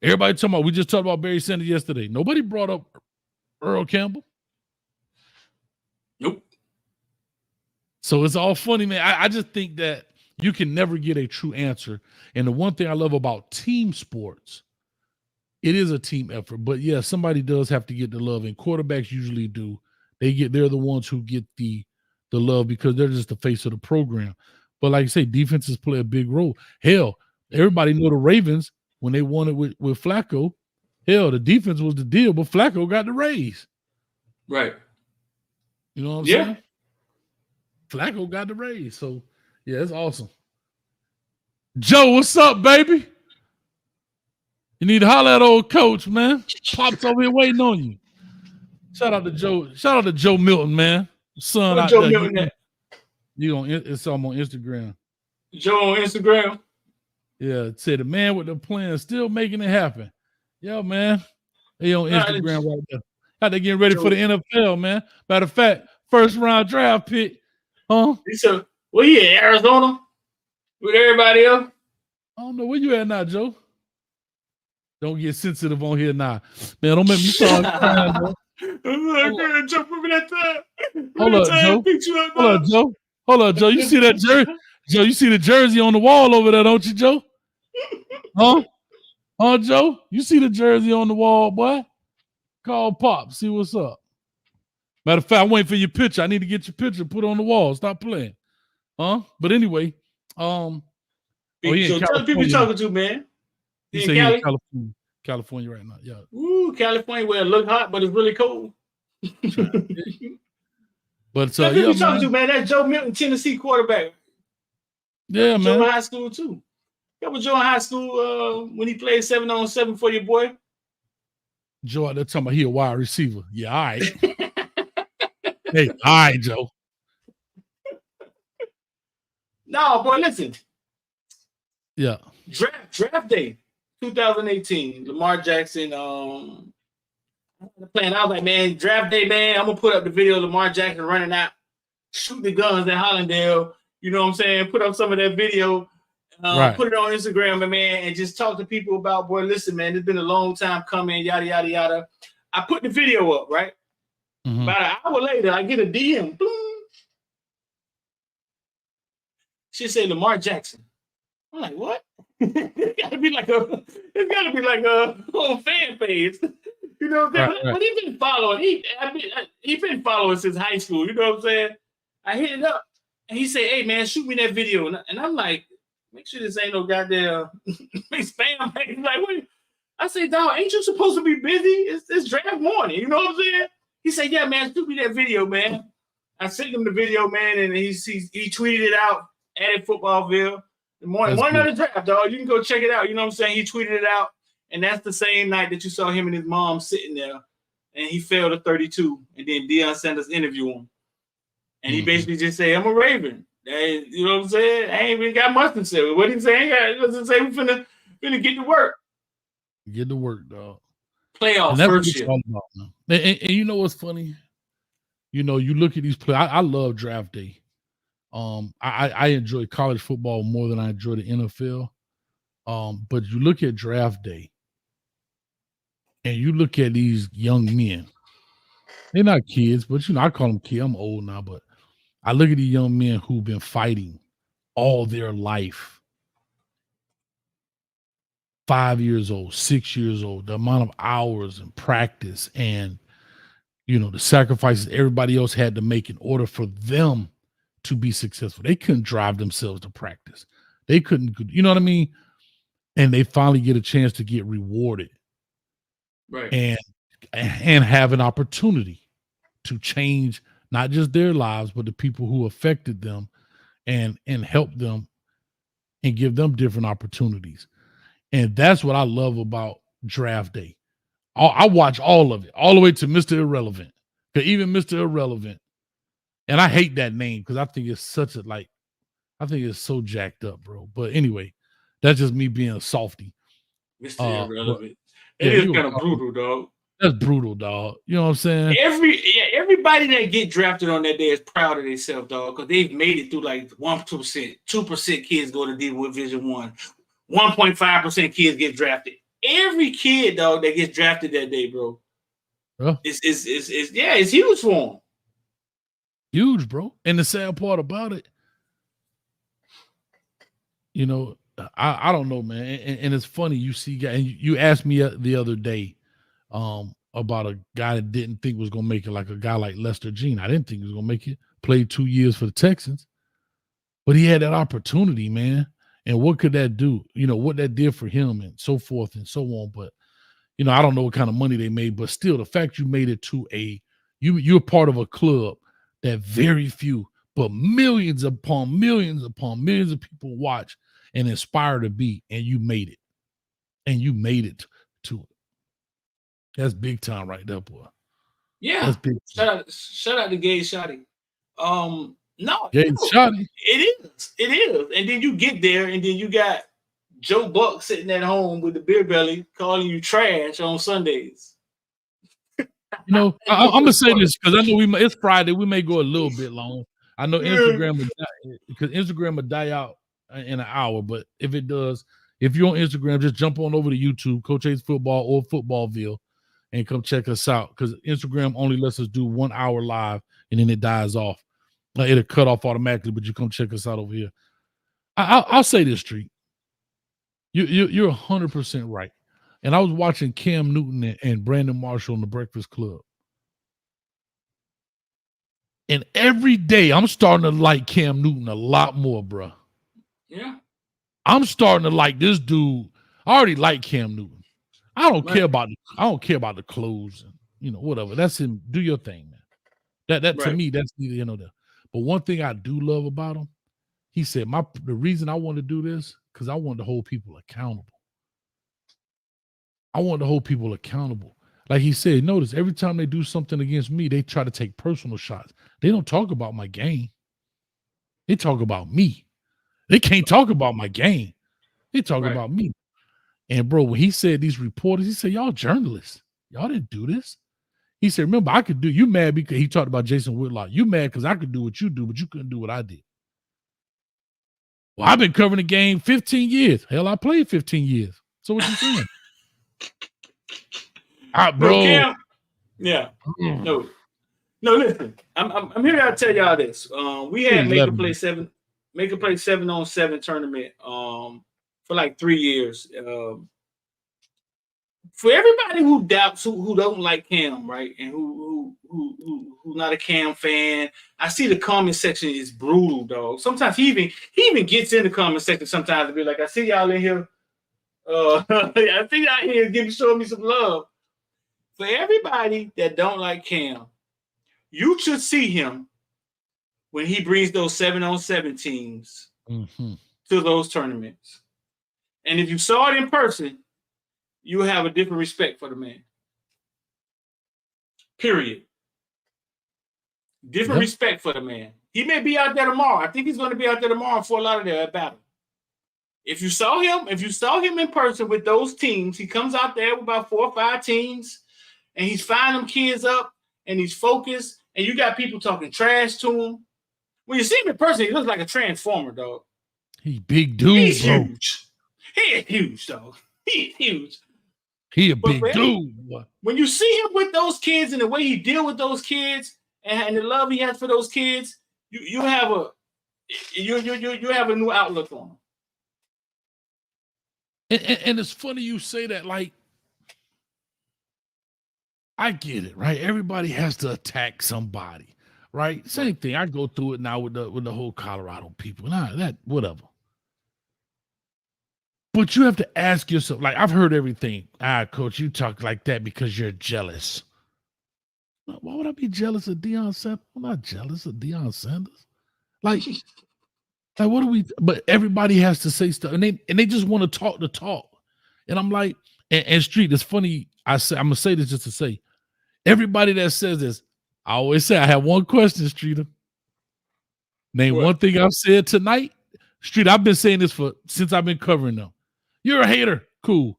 Everybody talking about. We just talked about Barry Sanders yesterday. Nobody brought up Earl Campbell. Nope. So it's all funny, man. I just think that you can never get a true answer. And the one thing I love about team sports, it is a team effort. But yeah, somebody does have to get the love, and quarterbacks usually do. They're the ones who get the love because they're just the face of the program. But like I say, defenses play a big role. Hell, everybody know the Ravens when they won it with Flacco. Hell, the defense was the deal, but Flacco got the raise. Right. You know what I'm saying? Flacco got the raise. So, yeah, it's awesome. Joe, what's up, baby? You need to holler at old coach, man. Pop's over here waiting on you. Shout out to Joe. Shout out to Joe Milton, man. Son out Joe there. Milton. It's on Instagram. Joe on Instagram. Yeah, it said the man with the plan still making it happen. Yeah, man. They on Instagram right there. How they getting ready for the NFL, man. Matter of fact, first round draft pick. Huh? He said, well, he in Arizona with everybody else. I don't know where you at now, Joe. Don't get sensitive on here now. Man, don't make me start crying, bro. Hold up, Joe. Hold up, Joe. You see that jersey? Joe, you see the jersey on the wall over there, don't you, Joe? Huh, Joe? You see the jersey on the wall, boy? Call Pop, see what's up. Matter of fact, I'm waiting for your picture. I need to get your picture put on the wall. Stop playing. But anyway, so tell the people you're talking to, man. He's in California right now. Yeah. Ooh, California where it look hot, but it's really cold. But tell people you're talking to, man. That's Joe Milton, Tennessee quarterback. Yeah, man. Joe in high school too. That was Joe in high school when he played 7-on-7 for your boy. Joe out there talking about he a wide receiver. Yeah, all right. Hey, all right, Joe. No, boy, listen. Yeah. Draft day, 2018. Lamar Jackson. Playing. I was like, man, draft day, man. I'm gonna put up the video of Lamar Jackson running out, shooting the guns at Hollandale. You know what I'm saying? Put up some of that video, Right. put it on Instagram, man, and just talk to people about, boy, listen, man, it's been a long time coming, yada, yada, yada. I put the video up, right? Mhm. About an hour later, I get a DM. Boom. She said Lamar Jackson. I'm like, what? It's gotta be like a whole fan page. You know what I'm saying? Right. But he's been following. He's been following since high school. You know what I'm saying? I hit it up, and he said, "Hey man, shoot me that video." And I'm like, "Make sure this ain't no goddamn spam page." Like, what? I say, "Dog, ain't you supposed to be busy? It's draft morning." You know what I'm saying? He said, "Yeah, man, shoot me that video, man." I sent him the video, man, and he tweeted it out. Added Footballville. The morning, one of the draft, dog. You can go check it out. You know what I'm saying? He tweeted it out. And that's the same night that you saw him and his mom sitting there, and he fell to 32. And then Deion Sanders interviewed him, and he basically just said, "I'm a Raven." And, you know what I'm saying? I ain't even got much to say. What he saying? He doesn't say we finna get to work. Get to work, dog. Playoff first year. And you know what's funny? You know, you look at these play. I love draft day. I enjoy college football more than I enjoy the NFL. But you look at draft day. And you look at these young men, they're not kids, but I call them kids. I'm old now, but I look at these young men who've been fighting all their life. 5 years old, 6 years old, the amount of hours and practice and, the sacrifices everybody else had to make in order for them to be successful. They couldn't drive themselves to practice. They couldn't, you know what I mean? And they finally get a chance to get rewarded. Right. And have an opportunity to change not just their lives, but the people who affected them and help them and give them different opportunities. And that's what I love about draft day. I watch all of it, all the way to Mr. Irrelevant. Because even Mr. Irrelevant, and I hate that name because I think it's I think it's so jacked up, bro. But anyway, that's just me being a softy. Mr. Irrelevant. It is kind of brutal, dog. That's brutal, dog. You know what I'm saying? Everybody that get drafted on that day is proud of themselves, dog, because they've made it through like 1%, 2% kids go to Division 1, 1.5% kids get drafted. Every kid, dog, that gets drafted that day, bro, it's huge for them. Huge, bro. And the sad part about it, I don't know, man. And it's funny, you see guys, and you asked me the other day about a guy that didn't think was going to make it, like a guy like Lester Jean. I didn't think he was going to make it. Played 2 years for the Texans. But he had that opportunity, man. And what could that do? What that did for him and so forth and so on. But, I don't know what kind of money they made. But still, the fact you made it to you're part of a club that very few, but millions upon millions upon millions of people watch and inspire to be, and you made it. And you made it to it. That's big time right there, boy. Yeah. That's big time. Shout out to Gay Shotty. No, Shotty. It is. And then you get there, and then you got Joe Buck sitting at home with the beer belly calling you trash on Sundays. I'm gonna say this because I know it's Friday. We may go a little bit long. I know Instagram will die out in an hour, but if it does, if you're on Instagram, just jump on over to YouTube, Coach A's Football or Footballville, and come check us out because Instagram only lets us do 1 hour live and then it dies off. It'll cut off automatically, but you come check us out over here. I'll say this, Street. You're 100% right. And I was watching Cam Newton and Brandon Marshall on the Breakfast Club. And every day I'm starting to like Cam Newton a lot more, bro. Yeah. I'm starting to like this dude. I already like Cam Newton. I don't care about the clothes and whatever. That's him. Do your thing, man. That to me, that's neither there. But one thing I do love about him, he said, the reason I want to do this, because I want to hold people accountable. I want to hold people accountable. Like he said, notice every time they do something against me, they try to take personal shots. They don't talk about my game. They talk about me. They can't talk about my game. They talk about me. And bro, when he said these reporters, he said, y'all journalists, y'all didn't do this. He said, remember, I could do, you mad because he talked about Jason Whitlock. You mad because I could do what you do, but you couldn't do what I did. Well, I've been covering the game 15 years. Hell, I played 15 years. So what you saying? Bro. No, Cam, yeah. No. Listen. I'm here to tell y'all this. We had make a play 7-on-7 tournament for like 3 years. For everybody who doubts, who don't like Cam, right, and who not a Cam fan, I see the comment section is brutal, dog. Sometimes he even gets in the comment section sometimes to be like, I see y'all in here. I see y'all here showing me some love. For everybody that don't like Cam, you should see him when he brings those 7-on-7 teams to those tournaments. And if you saw it in person, you will have a different respect for the man. Period. Different respect for the man. He may be out there tomorrow. I think he's going to be out there tomorrow for a lot of their battle. If you saw him in person with those teams, he comes out there with about 4 or 5 teams, and he's firing them kids up, and he's focused, and you got people talking trash to him. When you see him in person, he looks like a transformer, dog. He big dude, He's bro. huge. He is huge, dog. He's huge. He a big dude. When you see him with those kids and the way he deal with those kids and the love he has for those kids, you have a new outlook on him. And it's funny you say that. Like, I get it, right? Everybody has to attack somebody, right? Same thing. I go through it now with the whole Colorado people. Nah, that whatever. But you have to ask yourself, like, I've heard everything. Coach, you talk like that because you're jealous. Why would I be jealous of Deion Sanders? I'm not jealous of Deion Sanders. Like what do we? But everybody has to say stuff, and they just want to talk the talk. And I'm like, and Street, it's funny. I'm gonna say this just to say, everybody that says this, I always say I have one question, Streeter. Name one thing I've said tonight. Street, I've been saying this since I've been covering them. You're a hater. Cool.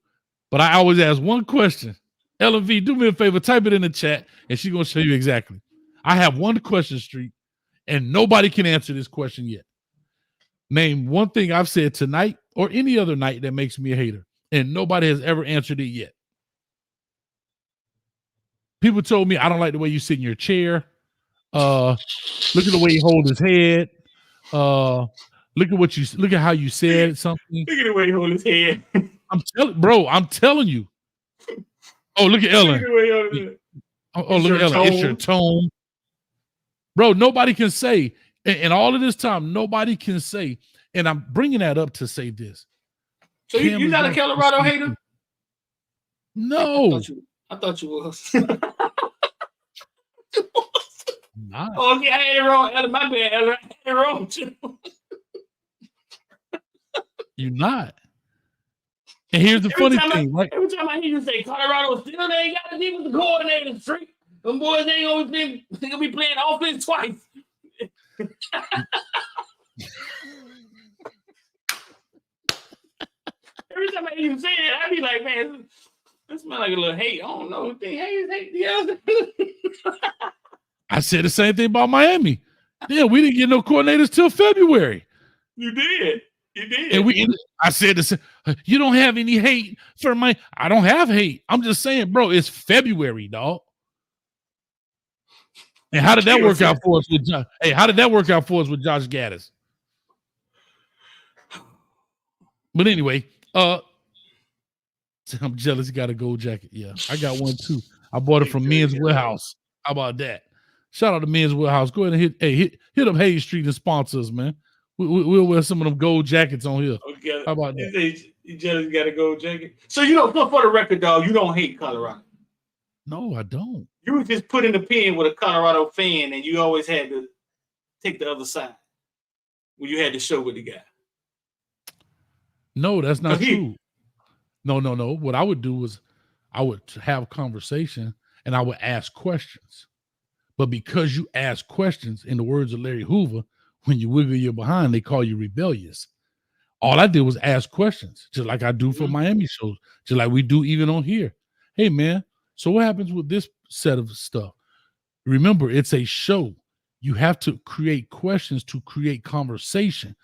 But I always ask one question. LV, do me a favor, type it in the chat, and she's going to show you exactly. I have one question, Street, and nobody can answer this question yet. Name one thing I've said tonight or any other night that makes me a hater, and nobody has ever answered it yet. People told me I don't like the way you sit in your chair. Look at the way he holds his head. Look at how you said something. Look at the way he holds his head. I'm telling you. Oh, look at Ellen. Look at Ellen. It's your tone. Bro, nobody can say, and all of this time, nobody can say, and I'm bringing that up to say this. So you're not a Colorado hater? No. I thought you was. Not. Oh, okay, I had it wrong. Ellen, my bad, Ellen. I had it wrong, too. You're not. And here's the funny thing, right? Every time I hear you say Colorado still they ain't got to deal with the coordinator street. Them boys ain't gonna be playing offense twice. Every time I hear you say that, I be like, man, that smell like a little hate. I don't know. They hate. Yeah. I said the same thing about Miami. Yeah, we didn't get no coordinators till February. You did. And I said this. You don't have any hate for I don't have hate. I'm just saying, bro, it's February, dog. And how did that work out for us with Josh? Hey, how did that work out for us with Josh Gaddis? But anyway, I'm jealous. You got a gold jacket. Yeah, I got one too. I bought it from Men's Warehouse. How about that? Shout out to Men's Warehouse. Go ahead and hit up Hayes Street and sponsor us, man. We'll wear some of them gold jackets on here. Okay. How about that? You just got a gold jacket. So you don't, for the record, dog, you don't hate Colorado. No, I don't. You were just put in the pen with a Colorado fan, and you always had to take the other side when you had to show with the guy. No, that's not true. No. What I would do is I would have a conversation and I would ask questions. But because you ask questions, in the words of Larry Hoover, when you wiggle your behind, they call you rebellious. All I did was ask questions, just like I do for Miami shows, just like we do even on here. Hey, man, so what happens with this set of stuff? Remember, it's a show. You have to create questions to create conversation.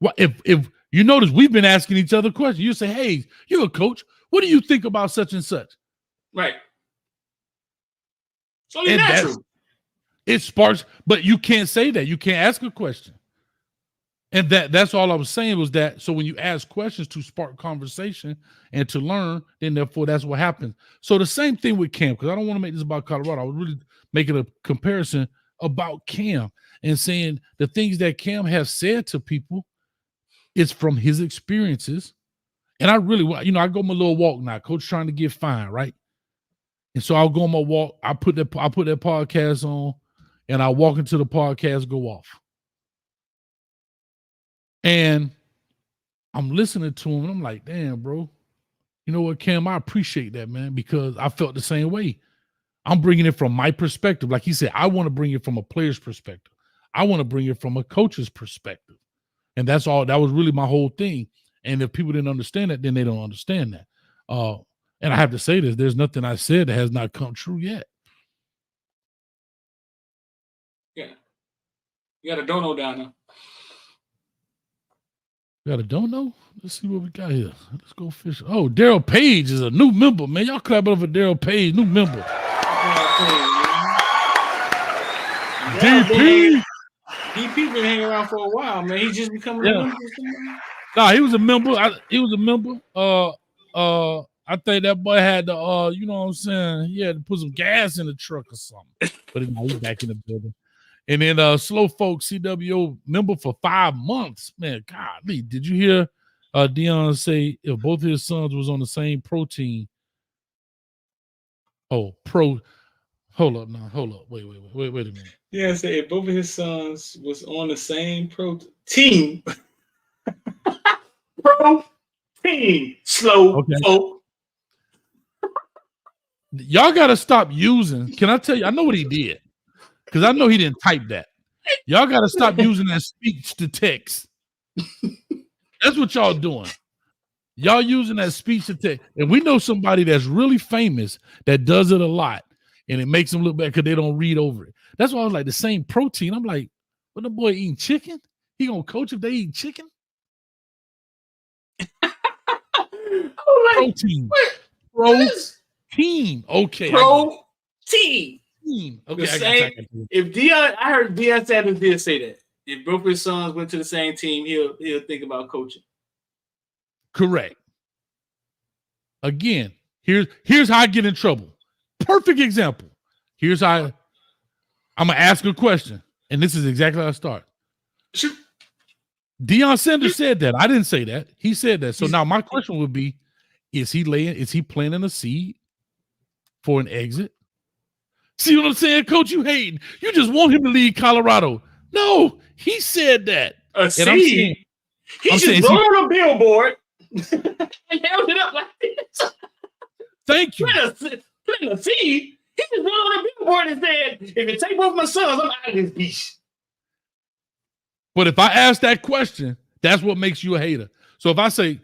Well, if you notice, we've been asking each other questions. You say, "Hey, you're a coach. What do you think about such and such?" Right. It's only natural. It sparks, but you can't say that. You can't ask a question. And that's all I was saying was that. So when you ask questions to spark conversation and to learn, then therefore that's what happens. So the same thing with Cam, because I don't want to make this about Colorado. I was really making a comparison about Cam and saying the things that Cam has said to people is from his experiences. And I really, I go my little walk now. Coach trying to get fine, right? And so I'll go on my walk. I put that podcast on, and I walk into the podcast, go off. And I'm listening to him, and I'm like, damn, bro. You know what, Cam? I appreciate that, man, because I felt the same way. I'm bringing it from my perspective. Like he said, I want to bring it from a player's perspective. I want to bring it from a coach's perspective. And that's all. That was really my whole thing. And if people didn't understand that, then they don't understand that. And I have to say this, there's nothing I said that has not come true yet. Yeah. You got a dono down there. Got a dono? Let's see what we got here. Let's go fish. Oh, Daryl Page is a new member, man. Y'all clap it up for Daryl Page, new member. DP. DP been hanging around for a while, man. He just becoming a member. Nah, he was a member. He was a member. I think that boy had to, you know what I'm saying? He had to put some gas in the truck or something. But he's back in the building. And then Slow Folk CWO member for 5 months. Man, golly, did you hear Dion say if both his sons was on the same pro team? Oh, pro. Hold up now. Hold up. Wait a minute. Yeah, say if both of his sons was on the same pro team. Pro team. Slow Folk. Y'all got to stop using. Can I tell you? I know what he did. Because I know he didn't type that. Y'all got to stop using that speech to text. That's what y'all doing. Y'all using that speech to text. And we know somebody that's really famous that does it a lot. And it makes them look bad because they don't read over it. That's why I was like, the same protein. I'm like, what, the boy eating chicken? He going to coach if they eat chicken? Protein. Protein. Okay. Protein. Okay, if Dion, I heard Deion Sanders did say that if both his sons went to the same team, he'll think about coaching. Correct. Again, here's how I get in trouble. Perfect example. Here's how I'm gonna ask a question, and this is exactly how I start. Shoot. Deion Sanders said that. I didn't say that. He said that. So now my question would be: Is he planting a seed for an exit? See what I'm saying, Coach? You hating. You just want him to leave Colorado. No, he said that. A seed? He's just rolling on a billboard and held it up like this. Thank you. Planting a seed? He just rolling on a billboard and said, if you take both my sons, I'm out of this beach. But if I ask that question, that's what makes you a hater. So if I say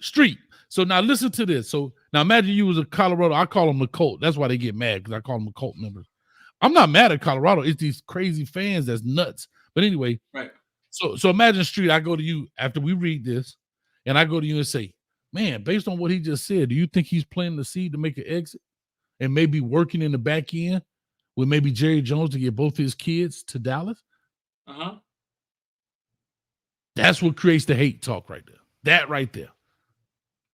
street, so now listen to this. So now imagine you was a Colorado. I call them the cult. That's why they get mad, because I call them the cult members. I'm not mad at Colorado. It's these crazy fans that's nuts. But anyway, right. So imagine street. I go to you after we read this, and I go to you and say, man, based on what he just said, do you think he's planting the seed to make an exit and maybe working in the back end with maybe Jerry Jones to get both his kids to Dallas? Uh-huh. That's what creates the hate talk right there. That right there.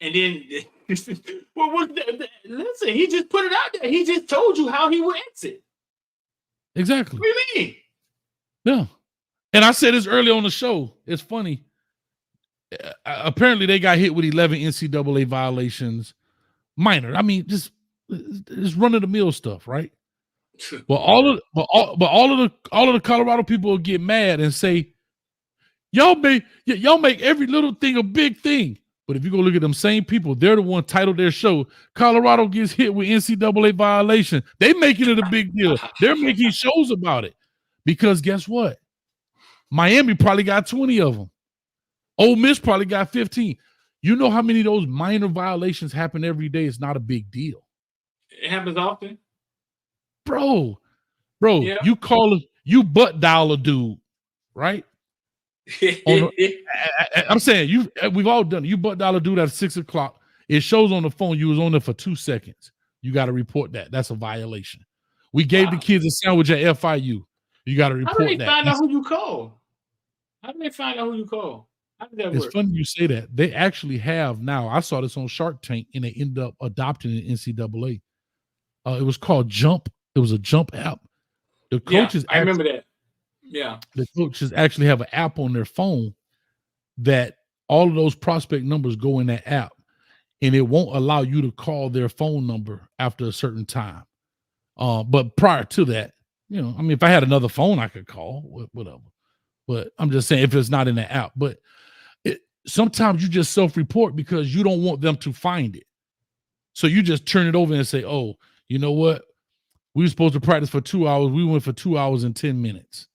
And then, listen, he just put it out there. He just told you how he would exit. Exactly. What do you mean? Yeah. And I said this early on the show. It's funny. Apparently, they got hit with 11 NCAA violations. Minor. I mean, just run-of-the-mill stuff, right? But all of the Colorado people will get mad and say, y'all make every little thing a big thing. But if you go look at them same people, they're the one titled their show, Colorado gets hit with NCAA violation. They making it a big deal. They're making shows about it. Because guess what? Miami probably got 20 of them. Ole Miss probably got 15. You know how many of those minor violations happen every day? It's not a big deal. It happens often. Bro, yeah. You butt dial a dude, right? I'm saying we've all done it. You butt dollar dude at 6 o'clock. It shows on the phone you was on there for 2 seconds. You got to report that. That's a violation. We gave the kids a sandwich at FIU. You got to report that. How do they find out who you call? How do they find out who you call? How did that work? It's funny you say that. They actually have now. I saw this on Shark Tank, and they ended up adopting it in NCAA. It was called Jump. It was a Jump app. The coaches, I remember that. Yeah, the coaches actually have an app on their phone that all of those prospect numbers go in that app, and it won't allow you to call their phone number after a certain time. But prior to that, I mean, if I had another phone, I could call, whatever. But I'm just saying if it's not in the app. But sometimes you just self-report because you don't want them to find it. So you just turn it over and say, oh, you know what? We were supposed to practice for 2 hours. We went for 2 hours and 10 minutes.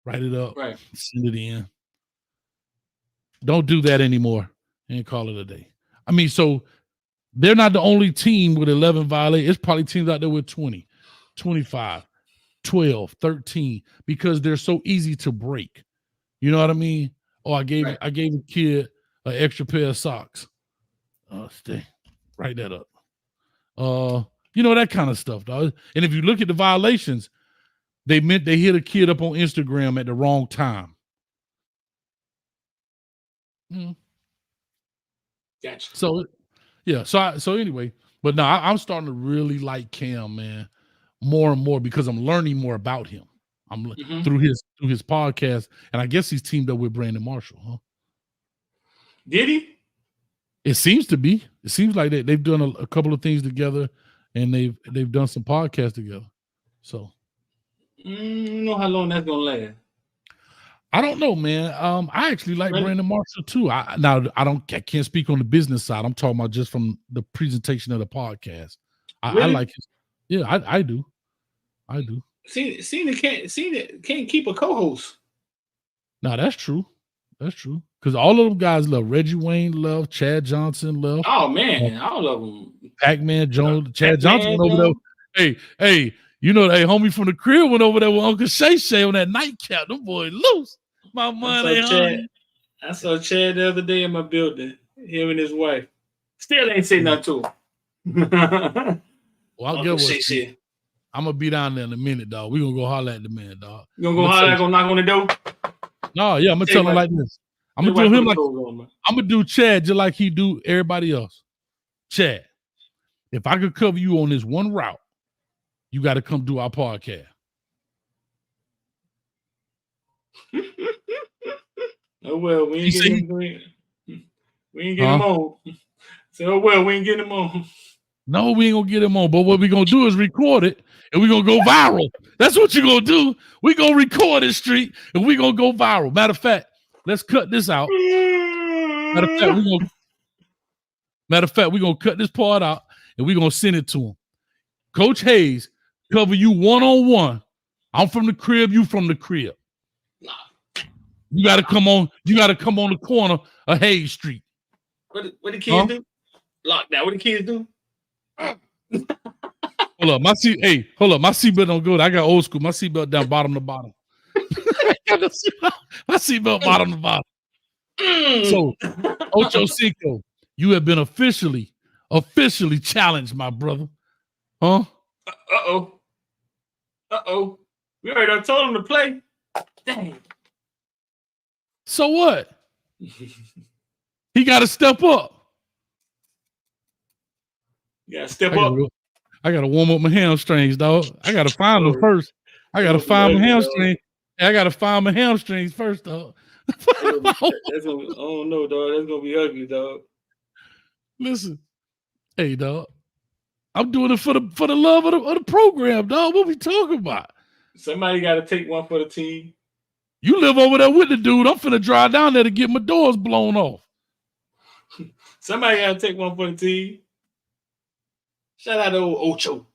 Write it up. Right. Send it in. Don't do that anymore and call it a day. I mean, so they're not the only team with 11 violations. It's probably teams out there with 20, 25, 12, 13, because they're so easy to break. You know what I mean? Oh, I gave a kid an extra pair of socks. Stay. Write that up. That kind of stuff, dog. And if you look at the violations, they hit a kid up on Instagram at the wrong time. Gotcha. So, yeah. So anyway, but no, I'm starting to really like Cam, man, more and more because I'm learning more about him. I'm through his podcast, and I guess he's teamed up with Brandon Marshall, huh? Did he? It seems to be. It seems like they've done a couple of things together, and they've done some podcasts together. So, know how long that's gonna last? I don't know, man. I actually like Brandon Marshall too. I can't speak on the business side. I'm talking about just from the presentation of the podcast. Really? I like his. Yeah, I do. I do. Cena can't keep a co-host. No, that's true. That's true. Because all of them guys love Reggie Wayne, love Chad Johnson, love. Oh man, all of them. Pac-Man Jones, Chad Johnson went over there. Hey, that homie from the crib went over there with Uncle Shay Shay on that nightcap. Them boys loose. My money. I saw Chad the other day in my building. Him and his wife. Still ain't say nothing to him. Well, I'll get what. I'm gonna be down there in a minute, dog. We're gonna go holler at the man, dog. You gonna go holler at him, knock on the door? No, yeah, I'm gonna tell him like this. I'm gonna do him like I'm gonna do Chad just like he do everybody else. Chad, if I could cover you on this one route, you got to come do our podcast. Oh well, we ain't getting him on. So we ain't getting him on. No, we ain't gonna get him on. But what we gonna do is record it, and we gonna go viral. That's what you gonna do. We gonna record it, street, and we gonna go viral. Matter of fact, let's cut this out. Matter of fact, we gonna cut this part out, and we gonna send it to him. Coach Hayes, cover you one-on-one. I'm from the crib. You from the crib. You got to come on. You got to come on the corner of Hayes Street. What the kids do? Lockdown. What the kids do? Hold up, my seatbelt don't go. I got old school. My seatbelt down bottom to bottom. My seatbelt bottom to bottom. So, Ocho Cinco, you have been officially challenged, my brother. Huh? Uh-oh. We already done told him to play. Dang. So what? He got to step up. You got to step up. I got to warm up my hamstrings, dog. I got to find them first. I got to find my hamstrings. I got to find my hamstrings first, dog. I don't know, dog. That's going to be ugly, dog. Listen. Hey, dog. I'm doing it for the love of the program, dog. What we talking about? Somebody got to take one for the team. You live over there with the dude. I'm finna drive down there to get my doors blown off. Somebody got to take one for the team. Shout out to old Ocho.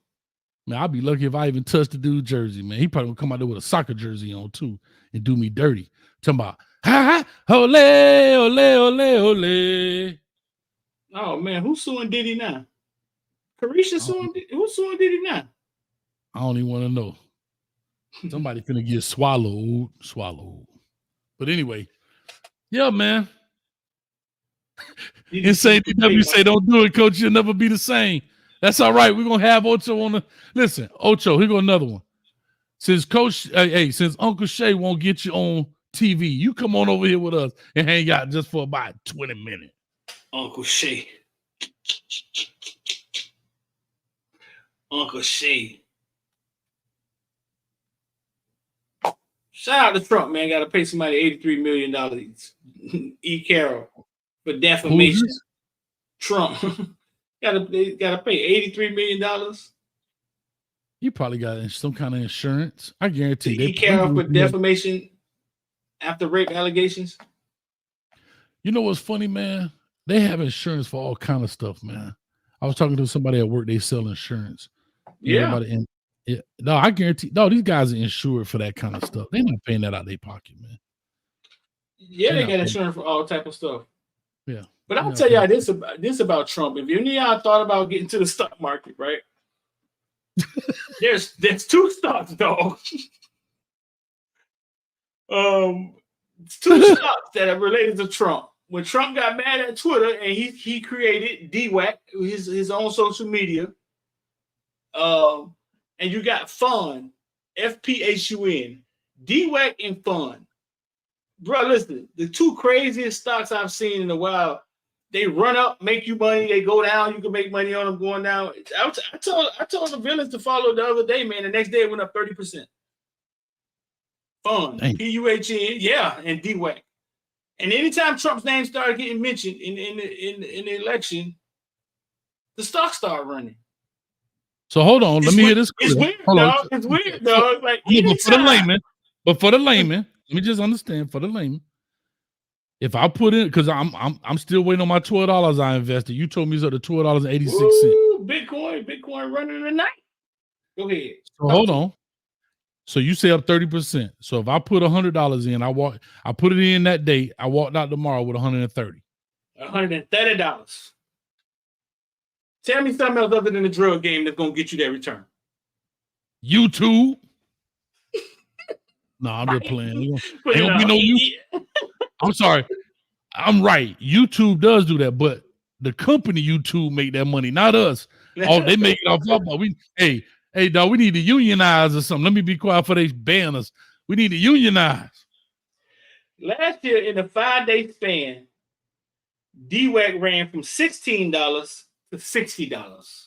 Man, I'd be lucky if I even touched the dude's jersey, man. He probably gonna come out there with a soccer jersey on too and do me dirty. Talking about, ha, ole, ole, ole, ole. Oh, man, who's suing Diddy now? Carisha suing? Who's suing Diddy now? I don't even want to know. Somebody finna get swallowed. But anyway, Yeah, man. Insane DW say, don't do it, coach. You'll never be the same. That's all right. We're gonna have Ocho on the listen. Ocho, here go another one. Since Coach, since Uncle Shay won't get you on TV, you come on over here with us and hang out just for about 20 minutes. Uncle Shay. Uncle Shay. Shout out to Trump, man. Got to pay somebody $83 million. E. Carroll for defamation. Trump got to pay $83 million. You probably got some kind of insurance. I guarantee. E. Carroll for defamation after rape allegations. You know what's funny, man? They have insurance for all kind of stuff, man. I was talking to somebody at work. They sell insurance. Yeah. No, I guarantee. No, these guys are insured for that kind of stuff. They're not paying that out of their pocket, man. Yeah, they got insurance for all type of stuff. Yeah. But I'll tell y'all this about Trump. If any of y'all thought about getting to the stock market, right? there's two stocks, dog. Two stocks that are related to Trump. When Trump got mad at Twitter and he created DWAC, his own social media, and you got Fun, FPHUN, DWAC and Fun. Bro, listen, the two craziest stocks I've seen in a while. They run up, make you money. They go down. You can make money on them going down. I told the villains to follow the other day, man. The next day it went up 30%. Fun, PUHN, yeah, and DWAC. And anytime Trump's name started getting mentioned in the election, the stock started running. So hold on, let me hear this. It's weird, dog. It's weird, dog. Like but for the layman, let me just understand for the layman. If I put in, because I'm still waiting on my $12 I invested. You told me it's up to $12.86. Bitcoin running tonight. Go ahead. So hold on. So you say up 30%. So if I put $100 in, I put it in that day. I walked out tomorrow with $130. $130. Tell me something else other than the drug game that's gonna get you that return. YouTube. No, I'm just playing. Ain't gonna be no YouTube. I'm sorry. I'm right. YouTube does do that, but the company YouTube make that money, not us. Oh, they make it off football. Hey, dog, we need to unionize or something. Let me be quiet for they ban us. We need to unionize. Last year, in a 5-day span, DWAC ran from $16 to $60.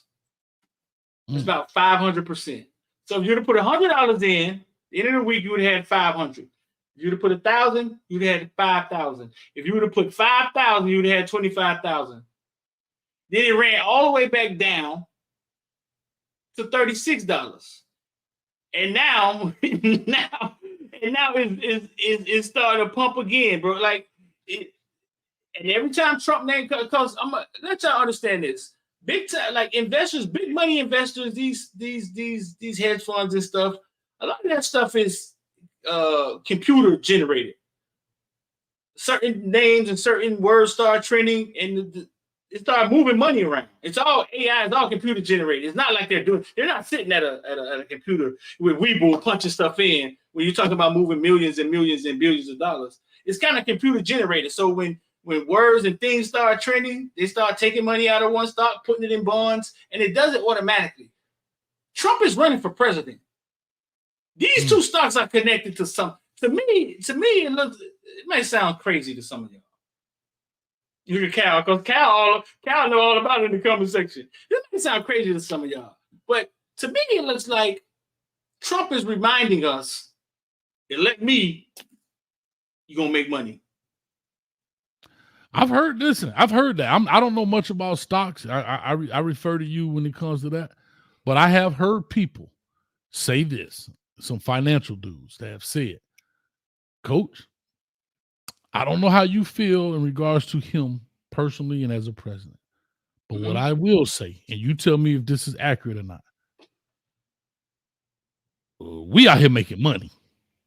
It's about 500%. So if you'd have put $100 in, the end of the week, you would have had 500. If you'd have put 1,000, you'd have had 5,000. If you would have put 5,000, you would have had 25,000. Then it ran all the way back down to $36. And now it's starting to pump again, bro. Like it, and every time Trump name comes, I'm gonna let y'all understand this. Big time, like investors, big money investors, these hedge funds and stuff. A lot of that stuff is computer generated. Certain names and certain words start trending, and it started moving money around. It's all AI, it's all computer generated. It's not like they're not sitting at a computer with Weeble punching stuff in when you're talking about moving millions and millions and billions of dollars. It's kind of computer generated. So when words and things start trending, they start taking money out of one stock, putting it in bonds, and it does it automatically. Trump is running for president. These two stocks are connected to some. To me, it might sound crazy to some of y'all. You hear Cal, because Cal know all about it in the comment section. This might sound crazy to some of y'all, but to me, it looks like Trump is reminding us, elect me, you're gonna make money. I've heard that. I don't know much about stocks. I refer to you when it comes to that, but I have heard people say this. Some financial dudes that have said, Coach, I don't know how you feel in regards to him personally and as a president, but what I will say, and you tell me if this is accurate or not, we out here making money.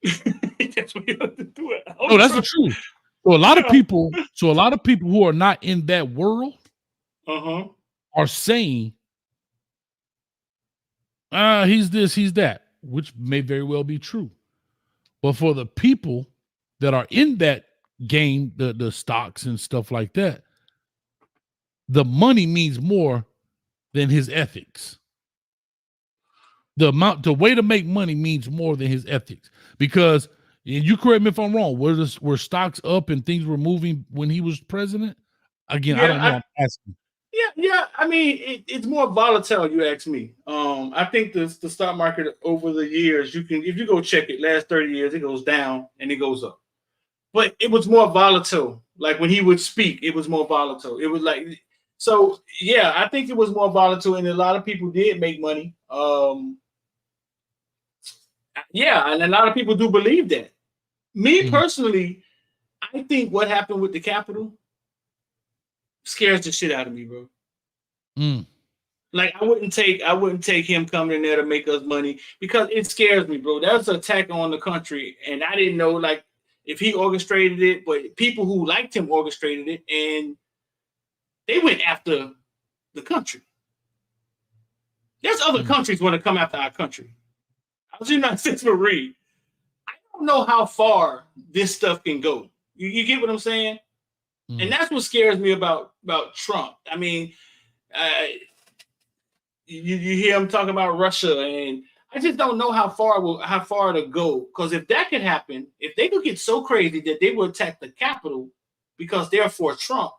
That's what you have to do it. No, that's the truth. So a lot of people who are not in that world are saying, he's this, he's that, which may very well be true. But for the people that are in that game, the stocks and stuff like that, the money means more than his ethics. The way to make money means more than his ethics. Because, and you correct me if I'm wrong, were stocks up and things were moving when he was president? Again, Yeah, I don't know. I'm asking. Yeah. I mean, it's more volatile. You ask me. I think the stock market over the years, if you go check it, last 30 years, it goes down and it goes up. But it was more volatile. Like when he would speak, it was more volatile. It was like, so yeah, I think it was more volatile, and a lot of people did make money. Yeah, and a lot of people do believe that. Me personally, I think what happened with the Capitol scares the shit out of me, bro. Like I wouldn't take him coming in there to make us money because it scares me, bro. That's an attack on the country, and I didn't know like if he orchestrated it, but people who liked him orchestrated it, and they went after the country. There's other countries want to come after our country. I was in United States Marine. I don't know how far this stuff can go. You get what I'm saying? And that's what scares me about Trump. I mean, you hear him talking about Russia, and I just don't know how far to go. Because if that could happen, if they could get so crazy that they would attack the Capitol because they're for Trump,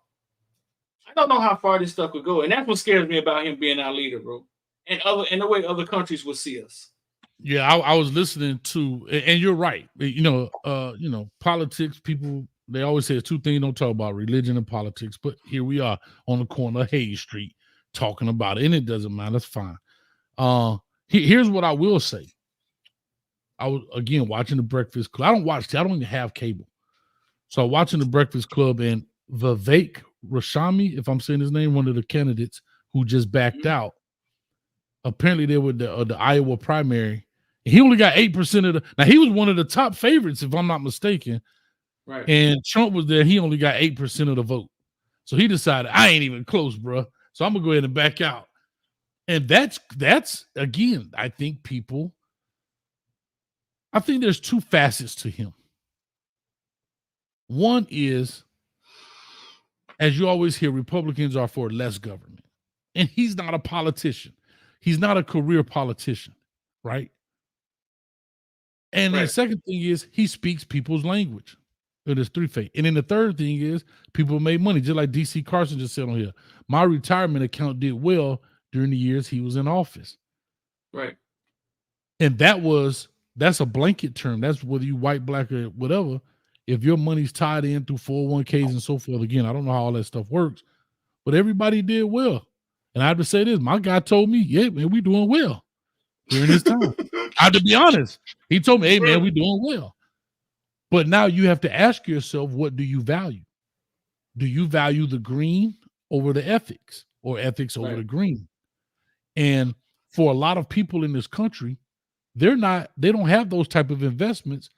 I don't know how far this stuff could go. And that's what scares me about him being our leader, bro. And the way other countries will see us. Yeah, I was listening to, and you're right. Politics, people, they always say two things don't talk about, religion and politics. But here we are on the corner of Hayes Street talking about it, and it doesn't matter. It's fine. Here's what I will say. I was, again, watching The Breakfast Club. I don't even have cable. So watching The Breakfast Club, and Vivek Rashami, if I'm saying his name, one of the candidates who just backed out, apparently they were the Iowa primary. He only got 8% of the. Now he was one of the top favorites, if I'm not mistaken. Right. And Trump was there. He only got 8% of the vote. So he decided I ain't even close, bro. So I'm gonna go ahead and back out. And that's again, I think there's two facets to him. One is, as you always hear, Republicans are for less government. And he's not a politician. He's not a career politician, right? And the second thing is he speaks people's language. So there's three things. And then the third thing is people made money, just like DC Carson just said on here. My retirement account did well during the years he was in office. Right. And that's a blanket term. That's whether you white, black, or whatever. If your money's tied in through 401ks and so forth, again, I don't know how all that stuff works, but everybody did well. And I have to say this, my guy told me, yeah, man, we doing well during this time. I have to be honest. He told me, hey, man, we doing well. But now you have to ask yourself, what do you value? Do you value the green over the ethics, or ethics over the green? And for a lot of people in this country, they don't have those type of investments.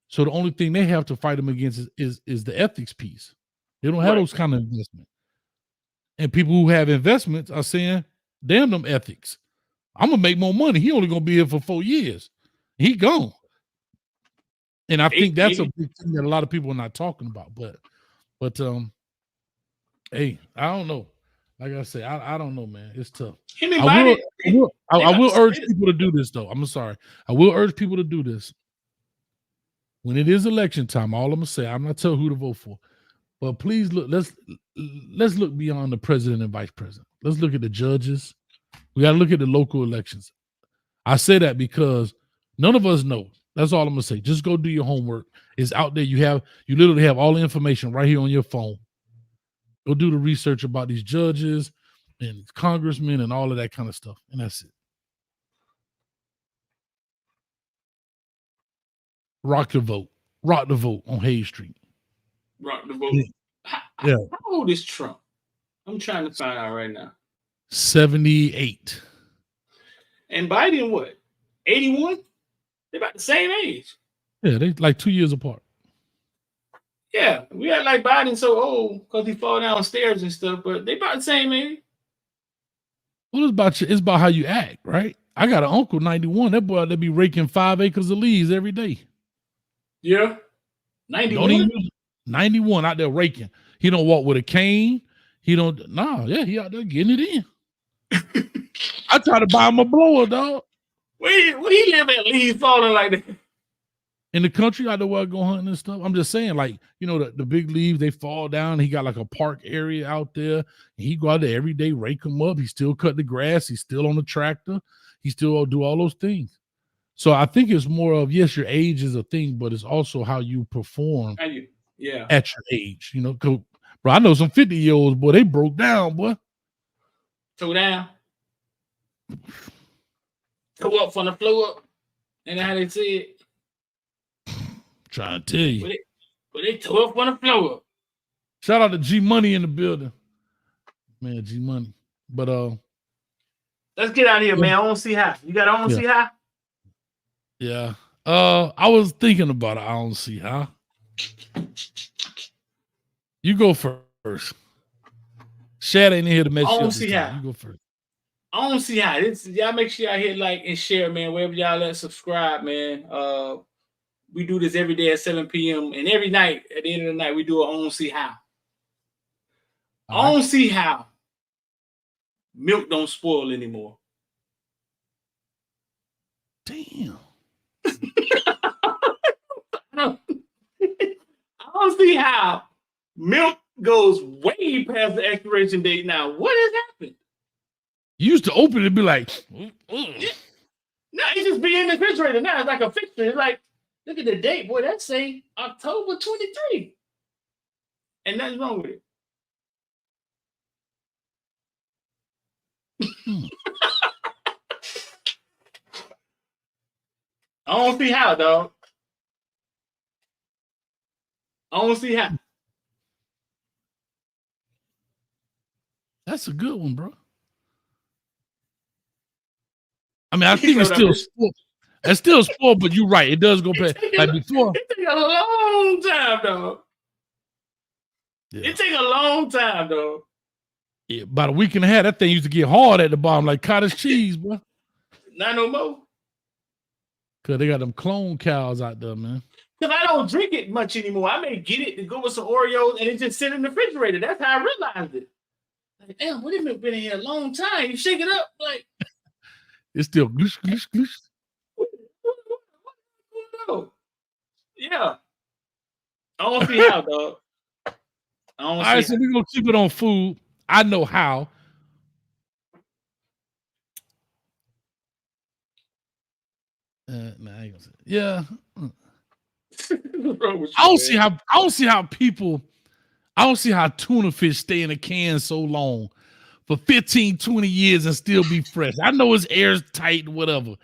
So the only thing they have to fight them against is the ethics piece. They don't have those kind of investments. And people who have investments are saying, damn them ethics. I'm going to make more money. He only going to be here for 4 years. He gone. And I think that's a big thing that a lot of people are not talking about. But hey, I don't know. Like I say, I don't know, man. It's tough. I will urge people to do this, though. I'm sorry. I will urge people to do this. When it is election time, all I'm gonna say, I'm not telling who to vote for, but please look. Let's look beyond the president and vice president. Let's look at the judges. We got to look at the local elections. I say that because none of us know. That's all I'm gonna say. Just go do your homework. It's out there. You literally have all the information right here on your phone. Go do the research about these judges and congressmen and all of that kind of stuff, and that's it. Rock the vote on Hayes Street. Rock the vote. Yeah. How old is Trump? I'm trying to find out right now. 78. And Biden, what? 81? They're about the same age. Yeah, they like 2 years apart. Yeah, we act like Biden so old because he fall downstairs and stuff, but they about the same age. Well, it's about how you act, right? I got an uncle, 91. That boy, they be raking 5 acres of leaves every day. Yeah, 91. 91 out there raking. He don't walk with a cane. He don't. He out there getting it in. I try to buy him a blower, dog. Where he live at? Leaves falling like that. In the country, out there where I go hunting and stuff. I'm just saying, like, you know, the big leaves, they fall down. He got like a park area out there. And he go out there every day, rake them up. He still cut the grass. He's still on the tractor. He still do all those things. So I think it's more of, yes, your age is a thing, but it's also how you perform at your age. You know, bro, I know some 50-year-olds, boy, they broke down, boy. Toe down. Toe up from the floor up. And how they say it. Trying to tell you. But they tore up on the floor. Shout out to G Money in the building. Man, G Money. But let's get out of here, man. I don't see how. You got I don't see how? Yeah. I was thinking about it. I don't see how. You go first. Shad ain't here to mess you up. I don't see how. You go first. I don't see how. Y'all make sure y'all hit like and share, man. Wherever y'all at, subscribe, man. We do this every day at 7 p.m. and every night at the end of the night we do I don't see how. I don't see how milk don't spoil anymore. Damn. I don't see how milk goes way past the expiration date now. What has happened? You used to open it and be like, no, it just be in the refrigerator now. It's like a fixture. It's like, look at the date, boy. That say October 23. And nothing's wrong with it. I don't see how, dog. I don't see how. That's a good one, bro. I mean, I think it's still sport. It's still sport, but you're right. It does go past. Like before. It take a long time, dog. Yeah. It take a long time, dog. Yeah, about a week and a half, that thing used to get hard at the bottom, like cottage cheese, bro. Not no more. Cause they got them clone cows out there, man. Because I don't drink it much anymore. I may get it to go with some Oreos and it just sit in the refrigerator. That's how I realized it. Like, damn, what have been in here a long time? You shake it up, like it's still gloosh, gloosh, gloosh. Yeah. I don't see how, dog. All right, so we're gonna keep it on food. I know how. I ain't gonna say it. Yeah. I don't see how people. I don't see how tuna fish stay in a can so long for 15, 20 years and still be fresh. I know it's airtight, whatever.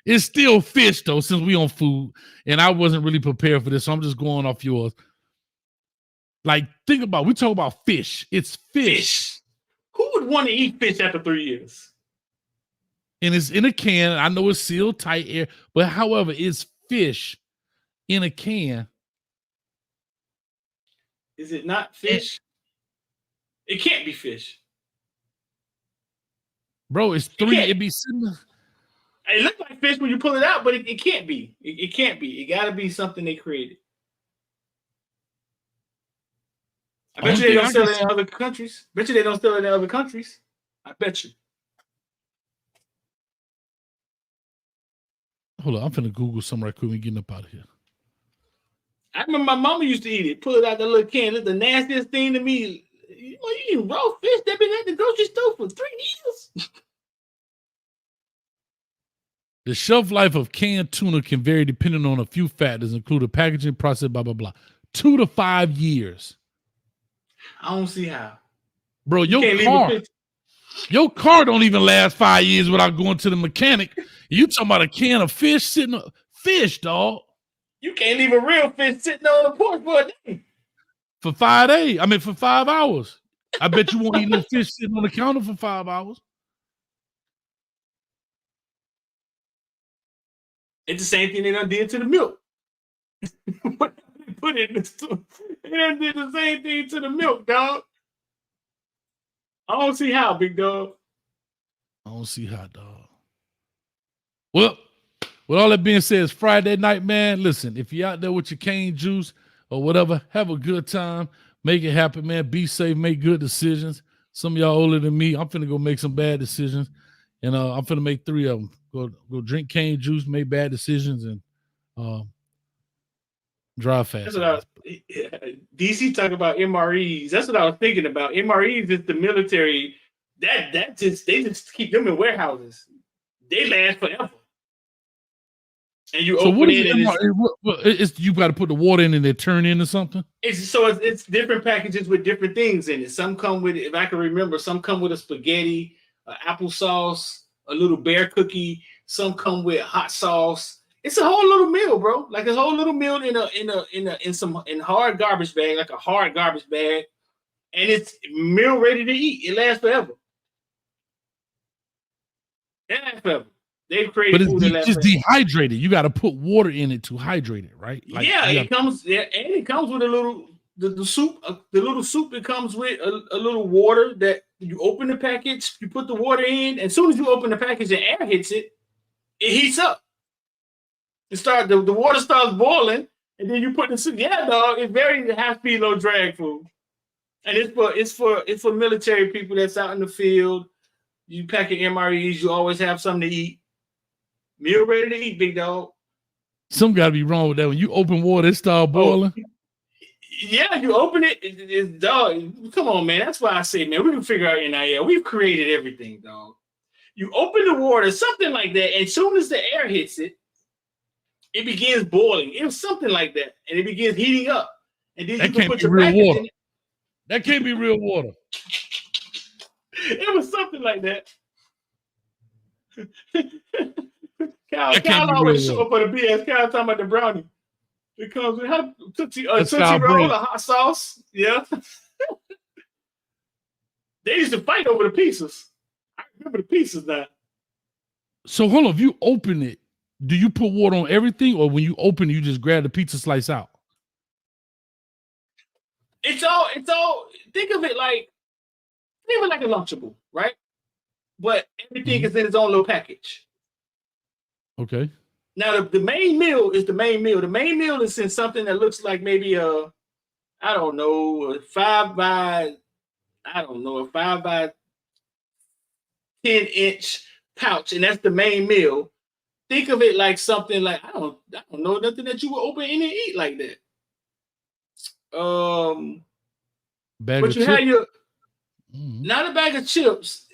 It's still fish though, since we on food, and I wasn't really prepared for this, so I'm just going off yours. Like, think about, we talk about fish. It's fish. Who would want to eat fish after 3 years? And it's in a can. I know it's sealed tight air, but however, it's fish in a can. Is it not fish? It can't be fish. Bro, it's three. It'd be sitting there. It looks like fish when you pull it out, but it can't be. It can't be. It got to be something they created. I bet you they don't sell it in other countries. Bet you they don't sell it in other countries. I bet you. Hold on, I'm finna Google something right quick and getting up out of here. I remember my mama used to eat it. Pull it out the little can. It's the nastiest thing to me. You eat raw fish that been at the grocery store for 3 years. The shelf life of canned tuna can vary depending on a few factors, including packaging, process, blah, blah, blah. 2 to 5 years. I don't see how. Bro, your car don't even last 5 years without going to the mechanic. You talking about a can of fish sitting on fish, dog. You can't leave a real fish sitting on the porch for a day. For 5 days. I mean, for 5 hours. I bet you won't eat no fish sitting on the counter for 5 hours. It's the same thing they done did to the milk. Put it in the store. They done did the same thing to the milk, dog. I don't see how, big dog. I don't see how, dog. Well, with all that being said, it's Friday night, man. Listen, if you're out there with your cane juice or whatever. Have a good time. Make it happen, man. Be safe. Make good decisions. Some of y'all older than me. I'm finna go make some bad decisions, and I'm finna make 3 of them. Go drink cane juice, make bad decisions, and drive fast. DC talk about MREs. That's what I was thinking about. MREs is the military. They just keep them in warehouses. They last forever. And you open it, and you got to put the water in and they turn into something. It's different packages with different things in it. Some come with, if I can remember, some come with a spaghetti, applesauce, a little bear cookie. Some come with hot sauce. It's a whole little meal, bro. Like a whole little meal in hard garbage bag, like a hard garbage bag, and it's meal ready to eat. It lasts forever. It lasts forever. They've created food that lasts just dehydrated. You got to put water in it to hydrate it, right? Like, it comes with a little the soup. The little soup, it comes with a little water that you open the package, you put the water in. As soon as you open the package and air hits it, it heats up. The water starts boiling, and then you put the soup. Yeah, dog. It's very high speed, low drag food, and it's for military people that's out in the field. You pack your MREs. You always have something to eat. Meal ready to eat, big dog. Something got to be wrong with that. When you open water, it starts boiling. Yeah, you open it, dog. Come on, man. That's why I say, man, we can figure out NIL. We've created everything, dog. You open the water, something like that, and as soon as the air hits it, it begins boiling. It was something like that, and it begins heating up. And then you can put your package in it. That can't be real water. It was something like that. Kyle always show up for the BS. Kyle talking about the brownie. It comes with Tootsie Roll, a hot sauce. Yeah. They used to fight over the pieces. I remember the pieces now. So hold on, if you open it, do you put water on everything, or when you open it, you just grab the pizza slice out? It's all. Think of it like a Lunchable, right? But everything is in its own little package. Okay. Now the main meal is the main meal. The main meal is in something that looks like maybe a 5 by 10-inch pouch, and that's the main meal. Think of it like something like I don't know, nothing that you would open in and eat like that. But you had your not a bag of chips.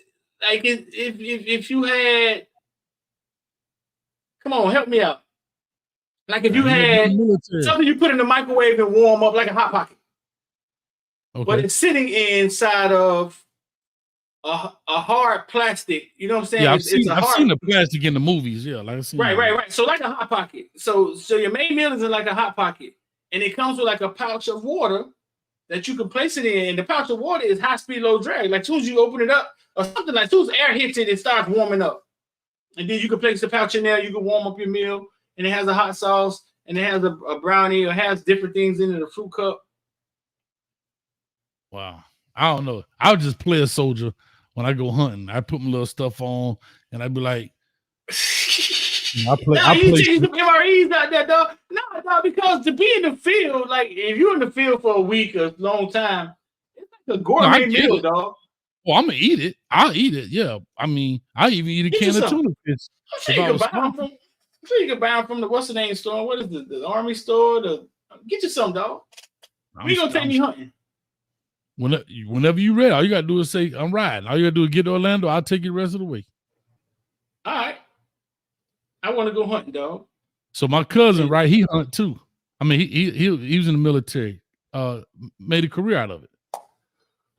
Like if you had, come on, help me out. Like if you had something you put in the microwave and warm up, like a Hot Pocket. Okay. But it's sitting inside of a hard plastic. You know what I'm saying? Yeah, I've seen the plastic in the movies. Yeah, like I've seen. Right. So like a Hot Pocket. So your main meal is in like a Hot Pocket, and it comes with like a pouch of water that you can place it in. And the pouch of water is high speed, low drag. Like as soon as you open it up, or something like as soon as air hits it, it starts warming up. And then you can place the pouch in there. You can warm up your meal, and it has a hot sauce, and it has a brownie, or has different things in it, a fruit cup. Wow, I don't know. I'll just play a soldier when I go hunting. I put my little stuff on, and I'd be like, I play. You take some MREs out there, dog. No, because to be in the field, like if you're in the field for a week or a long time, it's like a gourmet meal, dog. Well, I'm gonna eat it. I'll eat it. Yeah, I mean, I even eat a can of tuna fish. I'm sure you can buy them from the what's the name store? What is the Army store? Get you some, dog. We gonna take me hunting. Whenever you ready, all you gotta do is say, I'm riding. All you gotta do is get to Orlando. I'll take you the rest of the way. All right. I want to go hunting, dog. So my cousin, right, he hunt too. I mean, he was in the military, made a career out of it.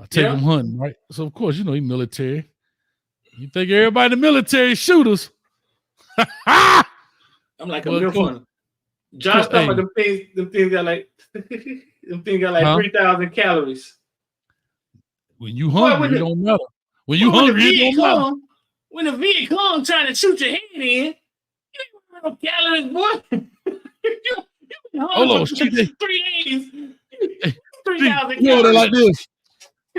I take him hunting, right? So of course, you know, he military. You think everybody in the military shooters. I'm like a real fun. Josh talking about them things got like 3,000 calories. When you hungry, it don't matter. When you hungry, it don't matter. When the Viet Cong trying to shoot your head in, you ain't no calories, boy. you hold on, 3 days. 3,000 calories. Like this.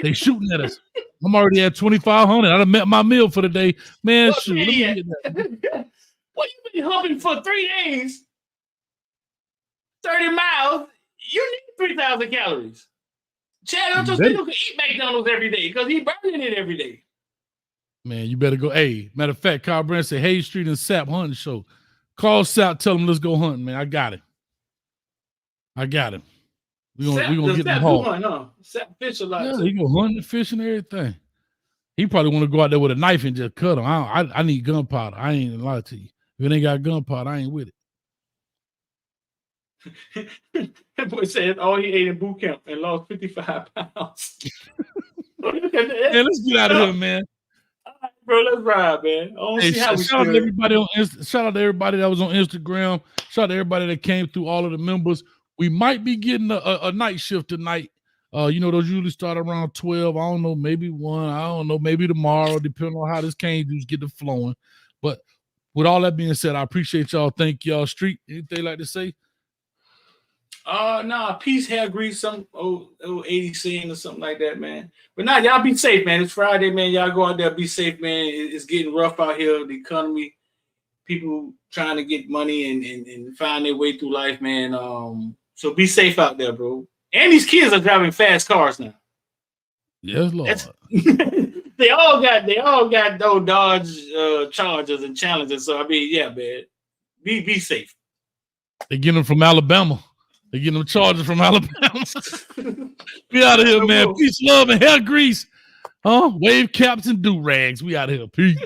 They shooting at us. I'm already at 2,500. I done met my meal for the day. Man, shoot. Let me get that. Well, you been humping for 3 days, 30 miles. You need 3,000 calories. Chad Ochocinco can eat McDonald's every day because he's burning it every day. Man, you better go. Hey, matter of fact, Kyle Brand said Hayes Street and Sap hunting show. Call Sap, tell him let's go hunting, man. I got him. We're gonna get them hauled. Huh? Sap fish a lot. Yeah, too. he go hunting, fishing, everything. He probably want to go out there with a knife and just cut him. I need gunpowder. I ain't gonna lie to you. If it ain't got gunpowder, I ain't with it. That boy said all he ate in boot camp and lost 55 pounds. Hey, let's get out of here, man. All right, bro, let's ride, man. Hey, shout out to everybody shout out to everybody that was on Instagram. Shout out to everybody that came through, all of the members. We might be getting a night shift tonight. You know, those usually start around 12. I don't know, maybe 1. I don't know, maybe tomorrow, depending on how this cane juice get to flowing. But with all that being said, I appreciate y'all. Thank y'all. Street, anything like to say? Nah, peace, hair grease, some old 80 scene or something like that, man. But nah, y'all be safe, man. It's Friday, man. Y'all go out there, be safe, man. It's getting rough out here. The economy, people trying to get money and find their way through life, man. So be safe out there, bro. And these kids are driving fast cars now. Yes, Lord. They all got those Dodge Chargers and Challengers. So I mean, yeah, man. Be safe. They get them from Alabama. They get them Chargers from Alabama. We out of here, man. Peace, love, and hair grease. Wave caps and do rags. We out of here. Peace.